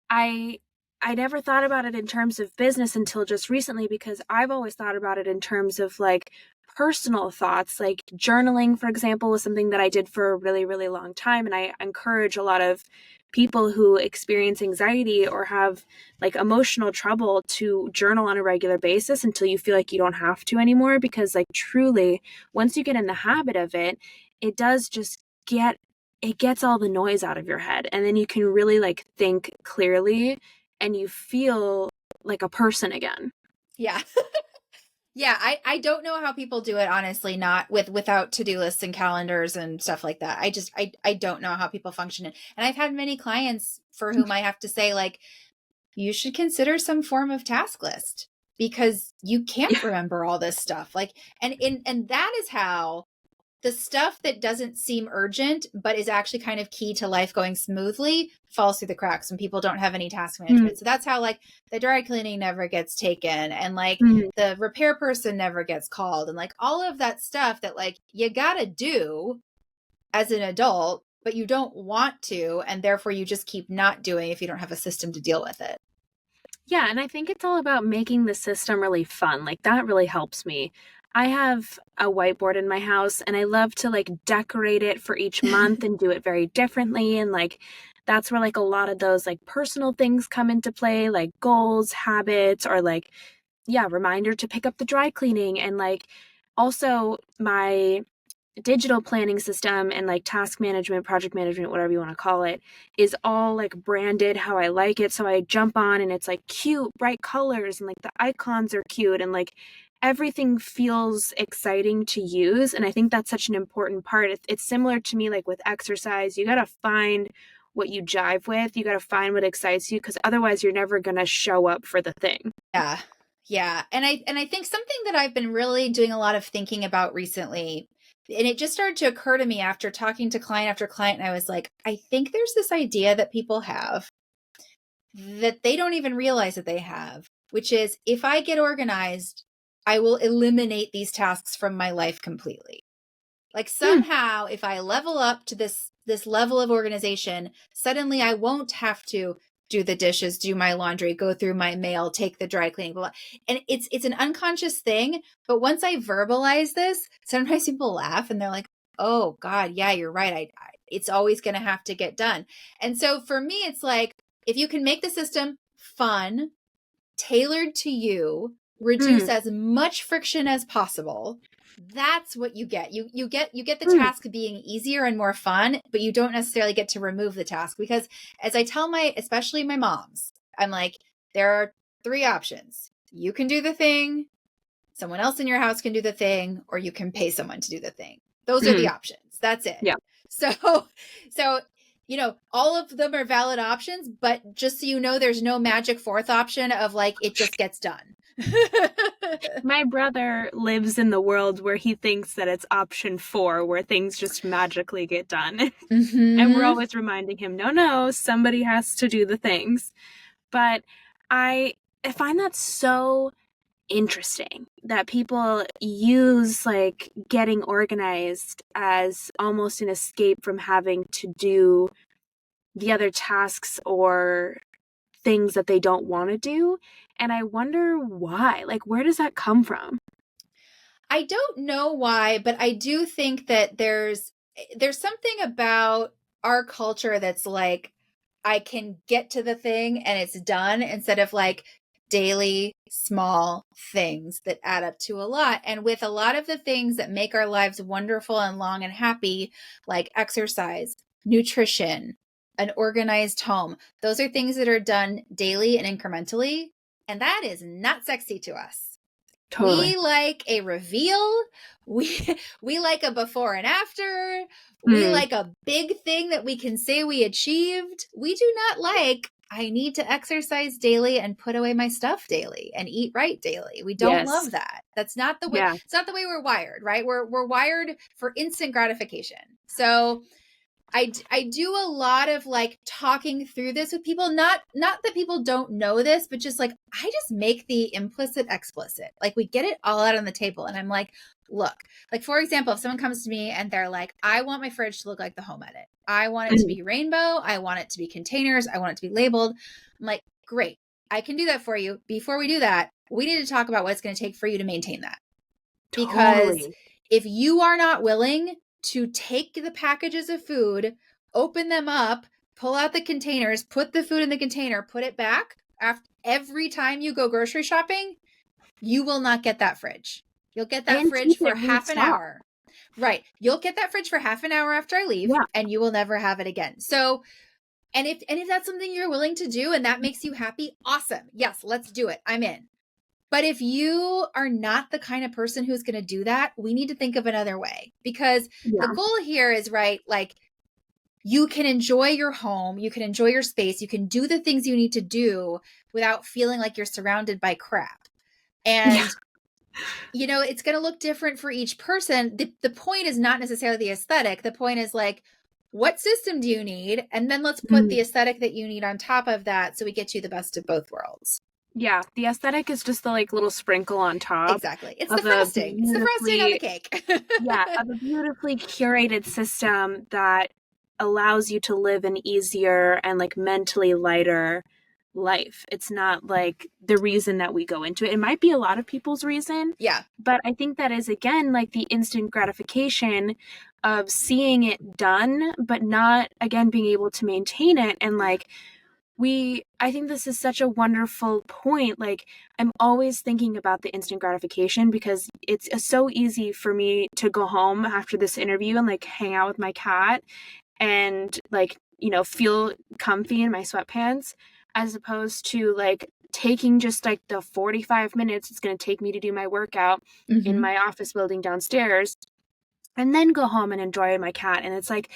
I I never thought about it in terms of business until just recently because I've always thought about it in terms of like personal thoughts. Like journaling, for example, was something that I did for a really, really long time. And I encourage a lot of people who experience anxiety or have like emotional trouble to journal on a regular basis until you feel like you don't have to anymore. Because like truly, once you get in the habit of it, it does just get it gets all the noise out of your head and then you can really like think clearly and you feel like a person again. Yeah. Yeah, I don't know how people do it, honestly, not without to-do lists and calendars and stuff like that. I don't know how people function it. And I've had many clients for whom I have to say, like, you should consider some form of task list because you can't remember all this stuff. Like, and that is how the stuff that doesn't seem urgent, but is actually kind of key to life going smoothly, falls through the cracks when people don't have any task management. So that's how like the dry cleaning never gets taken and like Mm-hmm. the repair person never gets called and like all of that stuff that like you gotta do as an adult, but you don't want to. And therefore you just keep not doing if you don't have a system to deal with it. Yeah, and I think it's all about making the system really fun. Like that really helps me. I have a whiteboard in my house and I love to like decorate it for each month and do it very differently and like that's where like a lot of those like personal things come into play, like goals, habits, or like yeah, reminder to pick up the dry cleaning and like also my digital planning system and like task management, project management, whatever you want to call it, is all like branded how I like it. So I jump on and it's like cute, bright colors and like the icons are cute and like everything feels exciting to use. And I think that's such an important part. It's similar to me like with exercise. You got to find what you jive with. You got to find what excites you because otherwise you're never going to show up for the thing. Yeah. Yeah. And I think something that I've been really doing a lot of thinking about recently, and it just started to occur to me after talking to client after client, and I was like, I think there's this idea that people have that they don't even realize that they have, which is if I get organized, I will eliminate these tasks from my life completely. Like somehow if I level up to this level of organization, suddenly I won't have to do the dishes, do my laundry, go through my mail, take the dry cleaning, blah, blah. And it's an unconscious thing, but once I verbalize this, sometimes people laugh and they're like, "Oh God, yeah, you're right. It's always going to have to get done." And so for me it's like if you can make the system fun, tailored to you, reduce as much friction as possible, that's what you get. You get the task being easier and more fun, but you don't necessarily get to remove the task because as I tell especially my moms, I'm like, there are 3 options. You can do the thing, someone else in your house can do the thing, or you can pay someone to do the thing. Those are the options. That's it. Yeah. So all of them are valid options, but just so you know, there's no magic 4th option of like, it just gets done. My brother lives in the world where he thinks that it's option 4, where things just magically get done. And we're Mm-hmm. always reminding him, no, no, somebody has to do the things. But I find that so interesting that people use like getting organized as almost an escape from having to do the other tasks or things that they don't want to do. And I wonder why. Like, where does that come from? I don't know why, but I do think that there's something about our culture that's like I can get to the thing and it's done instead of like daily small things that add up to a lot. And with a lot of the things that make our lives wonderful and long and happy, like exercise, nutrition, an organized home, those are things that are done daily and incrementally. And that is not sexy to us. Totally. We like a reveal. We like a before and after. We Mm, like a big thing that we can say we achieved. We do not like I need to exercise daily and put away my stuff daily and eat right daily. We don't yes. love that. That's not the way Yeah. it's not the way we're wired, right? We're wired for instant gratification. So I do a lot of like talking through this with people, not that people don't know this, but just like I just make the implicit explicit. Like we get it all out on the table and I'm like, look, like for example, if someone comes to me and they're like, I want my fridge to look like the Home Edit. I want it to Mm, be rainbow, I want it to be containers, I want it to be labeled. I'm like, great. I can do that for you. Before we do that, we need to talk about what it's going to take for you to maintain that. Because totally. if you are not willing to take the packages of food, open them up, pull out the containers, put the food in the container, put it back after every time you go grocery shopping, you will not get that fridge. You'll get that And fridge keep for it half an restocked. hour. Right. You'll get that fridge for half an hour after I leave Yeah. and you will never have it again. So, and if that's something you're willing to do and that makes you happy, awesome. Yes, let's do it. I'm in. But if you are not the kind of person who's going to do that, we need to think of another way because the Yeah. goal here is right. Like you can enjoy your home, you can enjoy your space, you can do the things you need to do without feeling like you're surrounded by crap. Yeah. And, you know, it's going to look different for each person. The point is not necessarily the aesthetic. The point is like, what system do you need? And then let's put Mm, the aesthetic that you need on top of that so we get you the best of both worlds. yeah. The aesthetic is just the like little sprinkle on top Exactly. It's the of a frosting. It's the frosting on the beautifully, cake. yeah, of a beautifully curated system that allows you to live an easier and like mentally lighter life. It's not like the reason that we go into it. It might be a lot of people's reason, Yeah. but I think that is again like the instant gratification of seeing it done, but not again being able to maintain it. And like I think this is such a wonderful point. Like, I'm always thinking about the instant gratification because it's so easy for me to go home after this interview and like hang out with my cat and like, feel comfy in my sweatpants, as opposed to like taking just like the 45 minutes it's going to take me to do my workout in Mm-hmm. my office building downstairs and then go home and enjoy my cat. And it's like,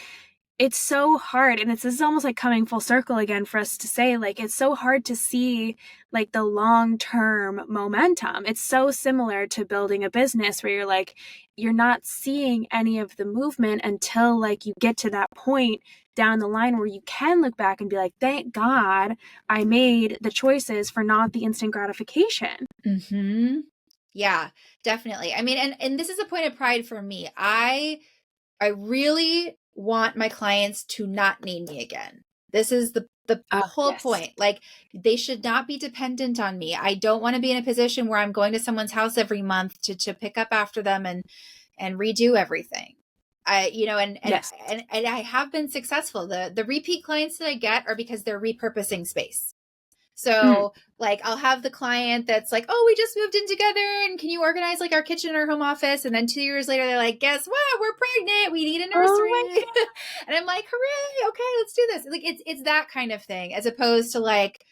it's so hard, and this is almost like coming full circle again for us to say like it's so hard to see like the long-term momentum. It's so similar to building a business where you're like you're not seeing any of the movement until like you get to that point down the line where you can look back and be like, thank God I made the choices for not the instant gratification. Mm-hmm. Yeah, definitely. I mean, and this is a point of pride for me. I really want my clients to not need me again. This is the whole Yes. point. Like they should not be dependent on me. I don't want to be in a position where I'm going to someone's house every month to pick up after them and redo everything. I you know Yes. and I have been successful. The repeat clients that I get are because they're repurposing space. Mm. So like I'll have the client that's like, oh, we just moved in together and can you organize like our kitchen or home office? And then 2 years later, they're like, guess what? We're pregnant. We need a Oh my nursery. And I'm like, hooray. Okay, let's do this. Like it's that kind of thing as opposed to like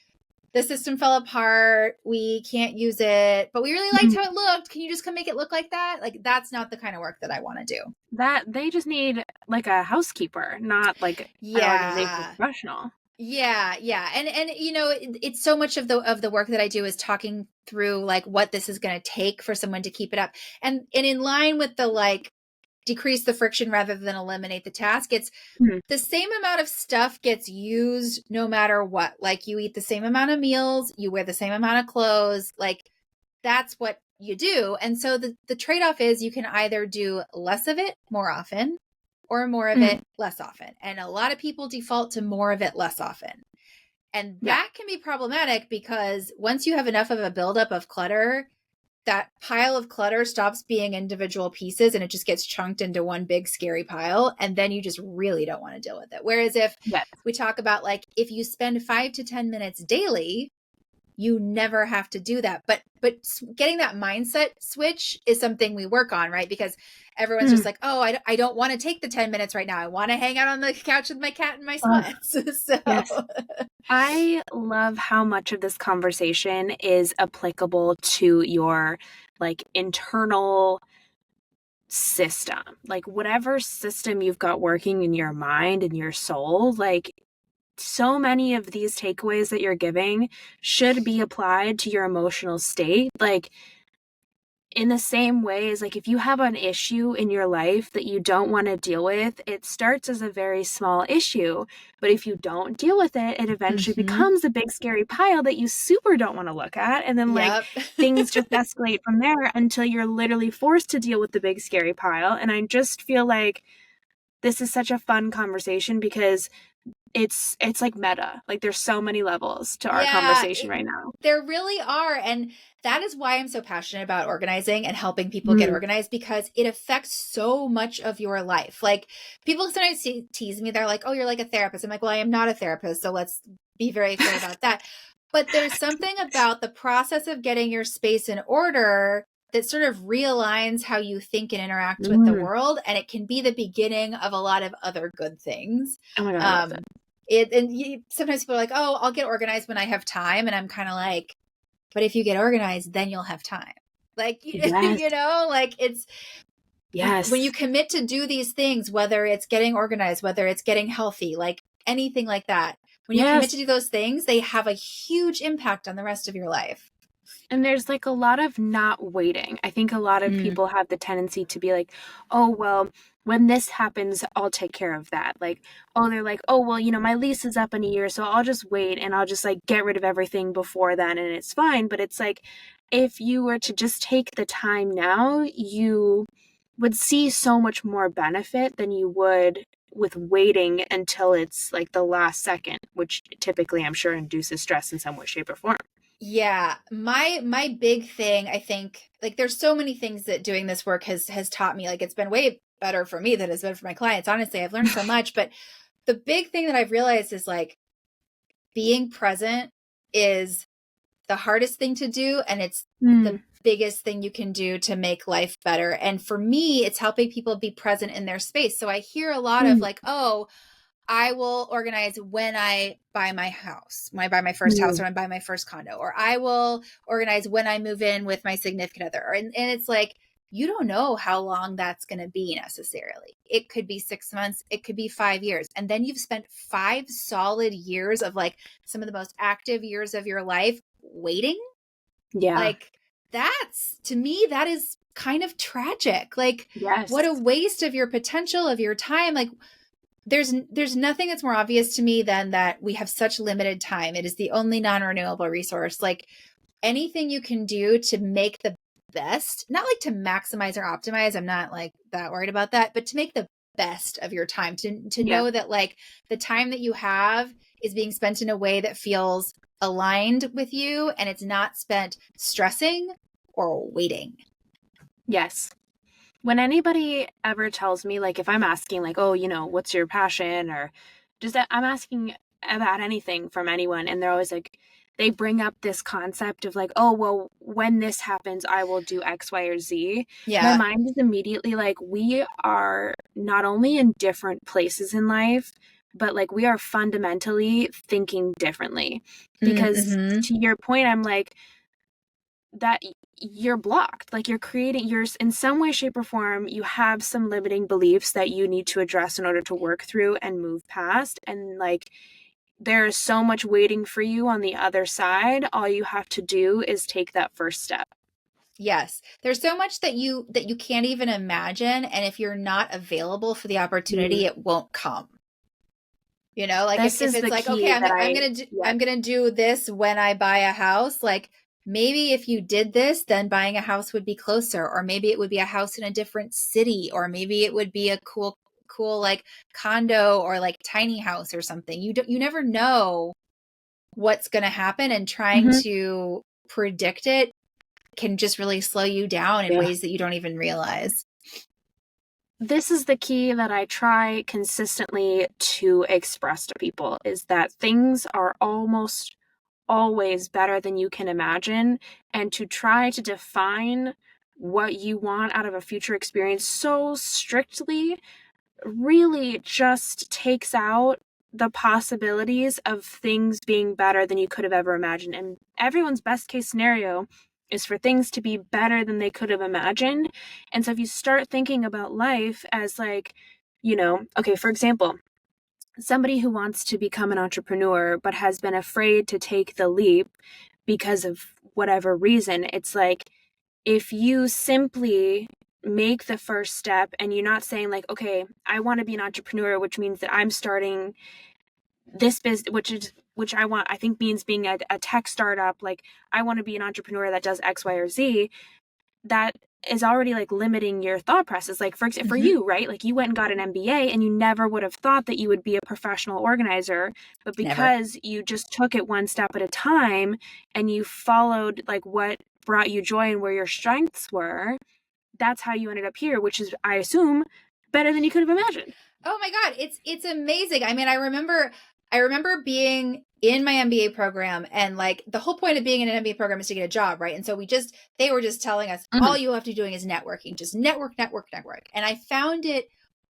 the system fell apart. We can't use it, but we really liked God. how it looked. Can you just come make it look like that? Like that's not the kind of work that I want to do. That they just need like a housekeeper, not like an organizational Yeah. professional. Yeah, yeah. And you know, it's so much of the work that I do is talking through like what this is going to take for someone to keep it up. And in line with the like decrease the friction rather than eliminate the task, it's Mhm. the same amount of stuff gets used no matter what. Like you eat the same amount of meals, you wear the same amount of clothes, like that's what you do. And so the trade-off is you can either do less of it more often or more of Mhm. it less often. And a lot of people default to more of it less often. And Yeah. that can be problematic because once you have enough of a buildup of clutter, that pile of clutter stops being individual pieces and it just gets chunked into one big scary pile. And then you just really don't want to deal with it. Whereas if Yes. we talk about like, if you spend 5 to 10 minutes daily, you never have to do that. But getting that mindset switch is something we work on, right? Because everyone's just Mhm. like, oh, I don't want to take the 10 minutes right now. I want to hang out on the couch with my cat and my Oh, sweats. So yes. I love how much of this conversation is applicable to your like internal system. Like whatever system you've got working in your mind and your soul, like so many of these takeaways that you're giving should be applied to your emotional state. Like in the same way as like if you have an issue in your life that you don't want to deal with, it starts as a very small issue, but if you don't deal with it, it eventually mm-hmm. becomes a big scary pile that you super don't want to look at, and then like Yep. things just escalate from there until you're literally forced to deal with the big scary pile. And I just feel like this is such a fun conversation because it's like meta. Like there's so many levels to our Yeah, conversation right now. there really are. And that is why I'm so passionate about organizing and helping people get Mm. organized because it affects so much of your life. Like people sometimes tease me. They're like, oh, you're like a therapist. I'm like, well, I am not a therapist. So let's be very clear about that. But there's something about the process of getting your space in order that sort of realigns how you think and interact with the Mm. world. And it can be the beginning of a lot of other good things. Oh my God, I love Um, that. sometimes people are like, oh, I'll get organized when I have time. And I'm kind of like, but if you get organized, then you'll have time. Like, Yes. you know, like it's when you Yes. commit to do these things, whether it's getting organized, whether it's getting healthy, like anything like that, when you commit Yes. to do those things, they have a huge impact on the rest of your life. And there's like a lot of not waiting. I think a lot of Mm. people have the tendency to be like, oh, well, when this happens, I'll take care of that. Like, oh, they're like, oh, well, my lease is up in a year, so I'll just wait and I'll just like get rid of everything before then and it's fine. But it's like, if you were to just take the time now, you would see so much more benefit than you would with waiting until it's like the last second, which typically I'm sure induces stress in some way, shape, or form. Yeah, my big thing, I think, like there's so many things that doing this work has taught me. Like it's been way better for me than it's been for my clients. Honestly, I've learned so much, but the big thing that I've realized is like being present is the hardest thing to do and it's the Mm. biggest thing you can do to make life better. And for me, it's helping people be present in their space. So I hear a lot of Mm. like, oh, I will organize when I buy my house, when I buy my first house or Mm. when I buy my first condo, or I will organize when I move in with my significant other. And it's like, you don't know how long that's going to be necessarily. It could be 6 months, it could be 5 years. And then you've spent 5 solid years of like some of the most active years of your life waiting. Yeah. Like, that's to me, that is kind of tragic. Like, what a Yes. waste of your potential, of your time. Like, there's nothing that's more obvious to me than that we have such limited time. It is the only non-renewable resource. Like anything you can do to make the best, not like to maximize or optimize, I'm not like that worried about that, but to make the best of your time, to Yeah. know that like the time that you have is being spent in a way that feels aligned with you and it's not spent stressing or waiting. Yes. When anybody ever tells me, like, if I'm asking, like, oh, what's your passion? Or just that I'm asking about anything from anyone, and they're always like, they bring up this concept of, like, oh, well, when this happens, I will do X, Y, or Z. My Yeah. mind is immediately like, we are not only in different places in life, but like, we are fundamentally thinking differently. Because Mm-hmm. to your point, I'm like, that you're blocked, like you're in some way, shape, or form, you have some limiting beliefs that you need to address in order to work through and move past. And like there is so much waiting for you on the other side. All you have to do is take that first step. Yes. There's so much that you can't even imagine, and if you're not available for the opportunity, Mm. it won't come. You know, like This if is it's the like, okay, key that yeah. I'm gonna do this when I buy a house, like maybe if you did this, then buying a house would be closer, or maybe it would be a house in a different city, or maybe it would be a cool like condo or like tiny house or something. You never know what's going to happen, and trying Mm-hmm. to predict it can just really slow you down in Yeah. ways that you don't even realize. This is the key that I try consistently to express to people, is that things are almost always better than you can imagine, and to try to define what you want out of a future experience so strictly really just takes out the possibilities of things being better than you could have ever imagined. And everyone's best case scenario is for things to be better than they could have imagined. And so if you start thinking about life as like, okay, for example, somebody who wants to become an entrepreneur but has been afraid to take the leap because of whatever reason, it's like, if you simply make the first step and you're not saying like, okay, I want to be an entrepreneur, which means that I'm starting this business, which I think means being a tech startup, like I want to be an entrepreneur that does X, Y, or Z, that is already like limiting your thought process. Like for Mm-hmm. you, right? Like you went and got an MBA and you never would have thought that you would be a professional organizer, but Never. because you just took it one step at a time and you followed like what brought you joy and where your strengths were, that's how you ended up here, which is, I assume, better than you could have imagined. Oh my God, it's amazing. I mean, I remember being in my MBA program, and like the whole point of being in an MBA program is to get a job, right? And so they were just telling us Mm-hmm. all you have to be doing is networking, just network, network, network. And I found it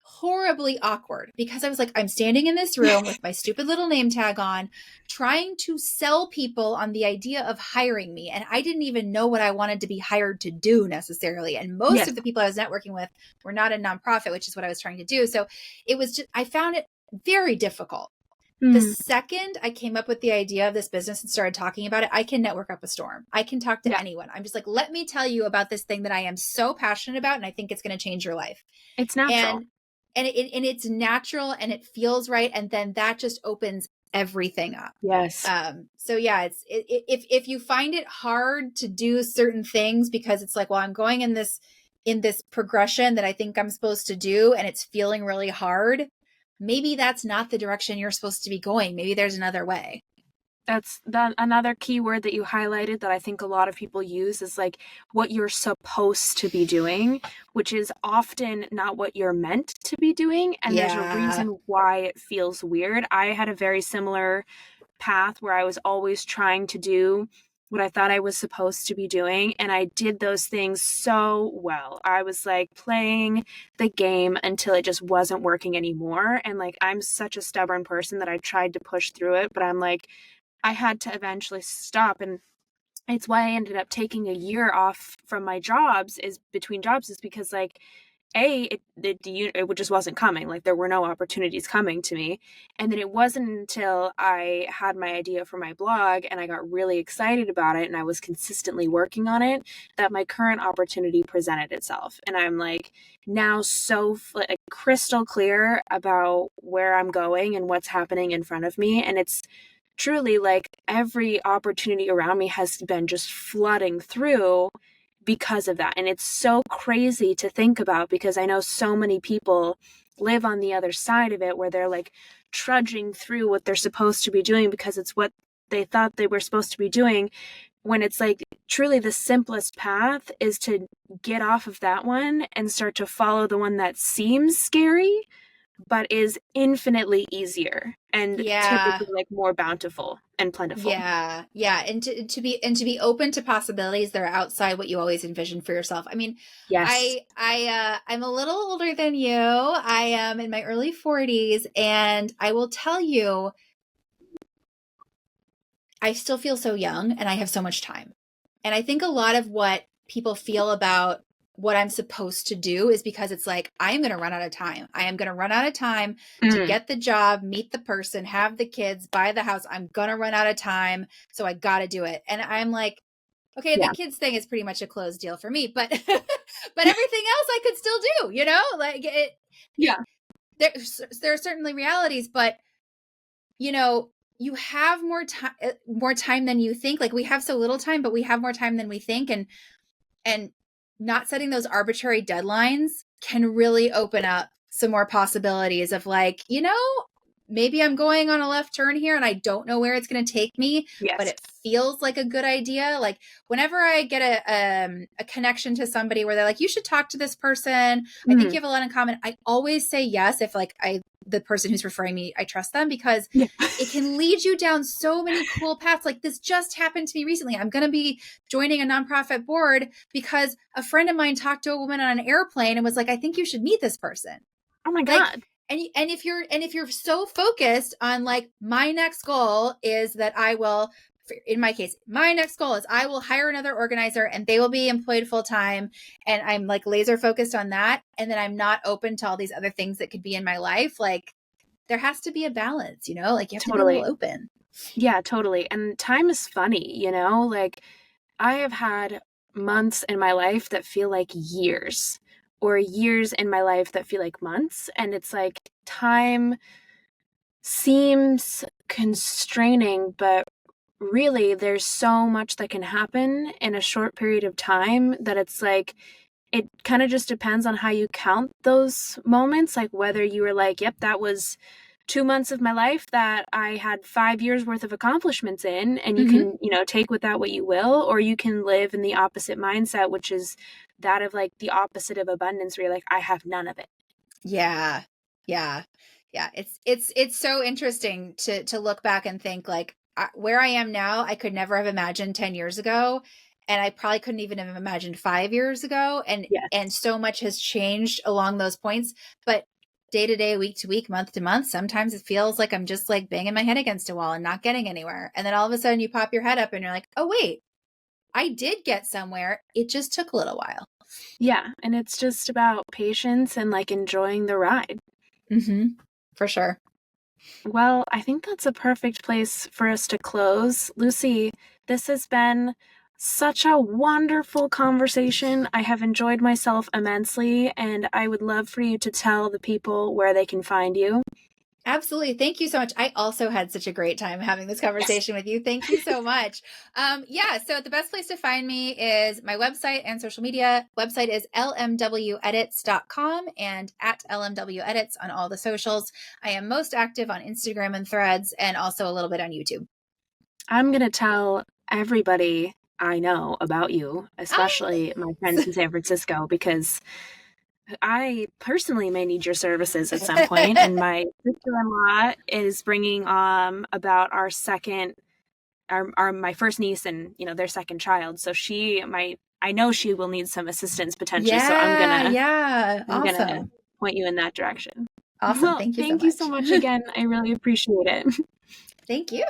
horribly awkward because I was like, I'm standing in this room with my stupid little name tag on, trying to sell people on the idea of hiring me. And I didn't even know what I wanted to be hired to do necessarily. And most Yes. of the people I was networking with were not a nonprofit, which is what I was trying to do. So I found it very difficult. The Mm. second I came up with the idea of this business and started talking about it, I can network up a storm. I can talk to Yeah. anyone. I'm just like, let me tell you about this thing that I am so passionate about, and I think it's going to change your life. It's natural. And it's natural and it feels right, and then that just opens everything up. Yes. So yeah, if you find it hard to do certain things because it's like, well, I'm going in this progression that I think I'm supposed to do, and it's feeling really hard, maybe that's not the direction you're supposed to be going. Maybe there's another way. That's another key word that you highlighted that I think a lot of people use is like what you're supposed to be doing, which is often not what you're meant to be doing. And there's a Yeah. reason why it feels weird. I had a very similar path where I was always trying to do what I thought I was supposed to be doing. And I did those things so well. I was like playing the game until it just wasn't working anymore. And like, I'm such a stubborn person that I tried to push through it, but I'm like, I had to eventually stop. And it's why I ended up taking a year off from my jobs, is between jobs, is because like, it just wasn't coming. Like there were no opportunities coming to me. And then it wasn't until I had my idea for my blog and I got really excited about it and I was consistently working on it, that my current opportunity presented itself. And I'm like now so like crystal clear about where I'm going and what's happening in front of me. And it's truly like every opportunity around me has been just flooding through because of that. And it's so crazy to think about because I know so many people live on the other side of it where they're like trudging through what they're supposed to be doing because it's what they thought they were supposed to be doing, when it's like truly the simplest path is to get off of that one and start to follow the one that seems scary but is infinitely easier and Yeah. typically like more bountiful and plentiful. Yeah. Yeah. And to be open to possibilities that are outside what you always envisioned for yourself. I mean, Yes. I'm a little older than you. I am in my early 40s, and I will tell you, I still feel so young and I have so much time. And I think a lot of what people feel about what I'm supposed to do is because it's like, I am going to run out of time. I am going to run out of time to get the job, meet the person, have the kids, buy the house. I'm going to run out of time. So I got to do it. And I'm like, okay, the kids thing is pretty much a closed deal for me, but, but everything else I could still do, you know, like there are certainly realities, but you know, you have more time than you think. Like we have so little time, but we have more time than we think. And not setting those arbitrary deadlines can really open up some more possibilities of like, you know, maybe I'm going on a left turn here and I don't know where it's going to take me, but it feels like a good idea. Like whenever I get a connection to somebody where they're like, you should talk to this person. I think you have a lot in common. I always say yes. If like the person who's referring me, I trust them because it can lead you down so many cool paths. Like this just happened to me recently. I'm going to be joining a nonprofit board because a friend of mine talked to a woman on an airplane and was like, I think you should meet this person. Oh my God. And if you're so focused on like, my next goal is that I will, in my case, my next goal is I will hire another organizer and they will be employed full time. And I'm like laser focused on that. And then I'm not open to all these other things that could be in my life. Like there has to be a balance, you know, like you have to be a little open. Yeah, totally. And time is funny, you know, like I have had months in my life that feel like years, or years in my life that feel like months. And it's like time seems constraining, but really there's so much that can happen in a short period of time that it's like, it kind of just depends on how you count those moments. Like whether you were like, yep, that was 2 months of my life that I had 5 years worth of accomplishments in, and you can, you know, take with that what you will, or you can live in the opposite mindset, which is that of like the opposite of abundance, where you're like, I have none of it. Yeah. It's so interesting to look back and think like where I am now, I could never have imagined 10 years ago. And I probably couldn't even have imagined 5 years ago. And so much has changed along those points, but day to day, week to week, month to month, sometimes it feels like I'm just like banging my head against a wall and not getting anywhere. And then all of a sudden you pop your head up and you're like, oh, wait, I did get somewhere. It just took a little while. Yeah. And it's just about patience and like enjoying the ride. For sure. Well, I think that's a perfect place for us to close. Lucy, this has been such a wonderful conversation. I have enjoyed myself immensely, and I would love for you to tell the people where they can find you. Absolutely. Thank you so much. I also had such a great time having this conversation with you. Thank you so much. So the best place to find me is my website and social media. Website is lmwedits.com and at lmwedits on all the socials. I am most active on Instagram and Threads and also a little bit on YouTube. I'm going to tell everybody I know about you, especially my friends in San Francisco, because I personally may need your services at some point. And my sister-in-law is bringing about our my first niece and, you know, their second child. So I know she will need some assistance potentially. So I'm gonna point you in that direction. Awesome. Well, thank you so much again. I really appreciate it. Thank you.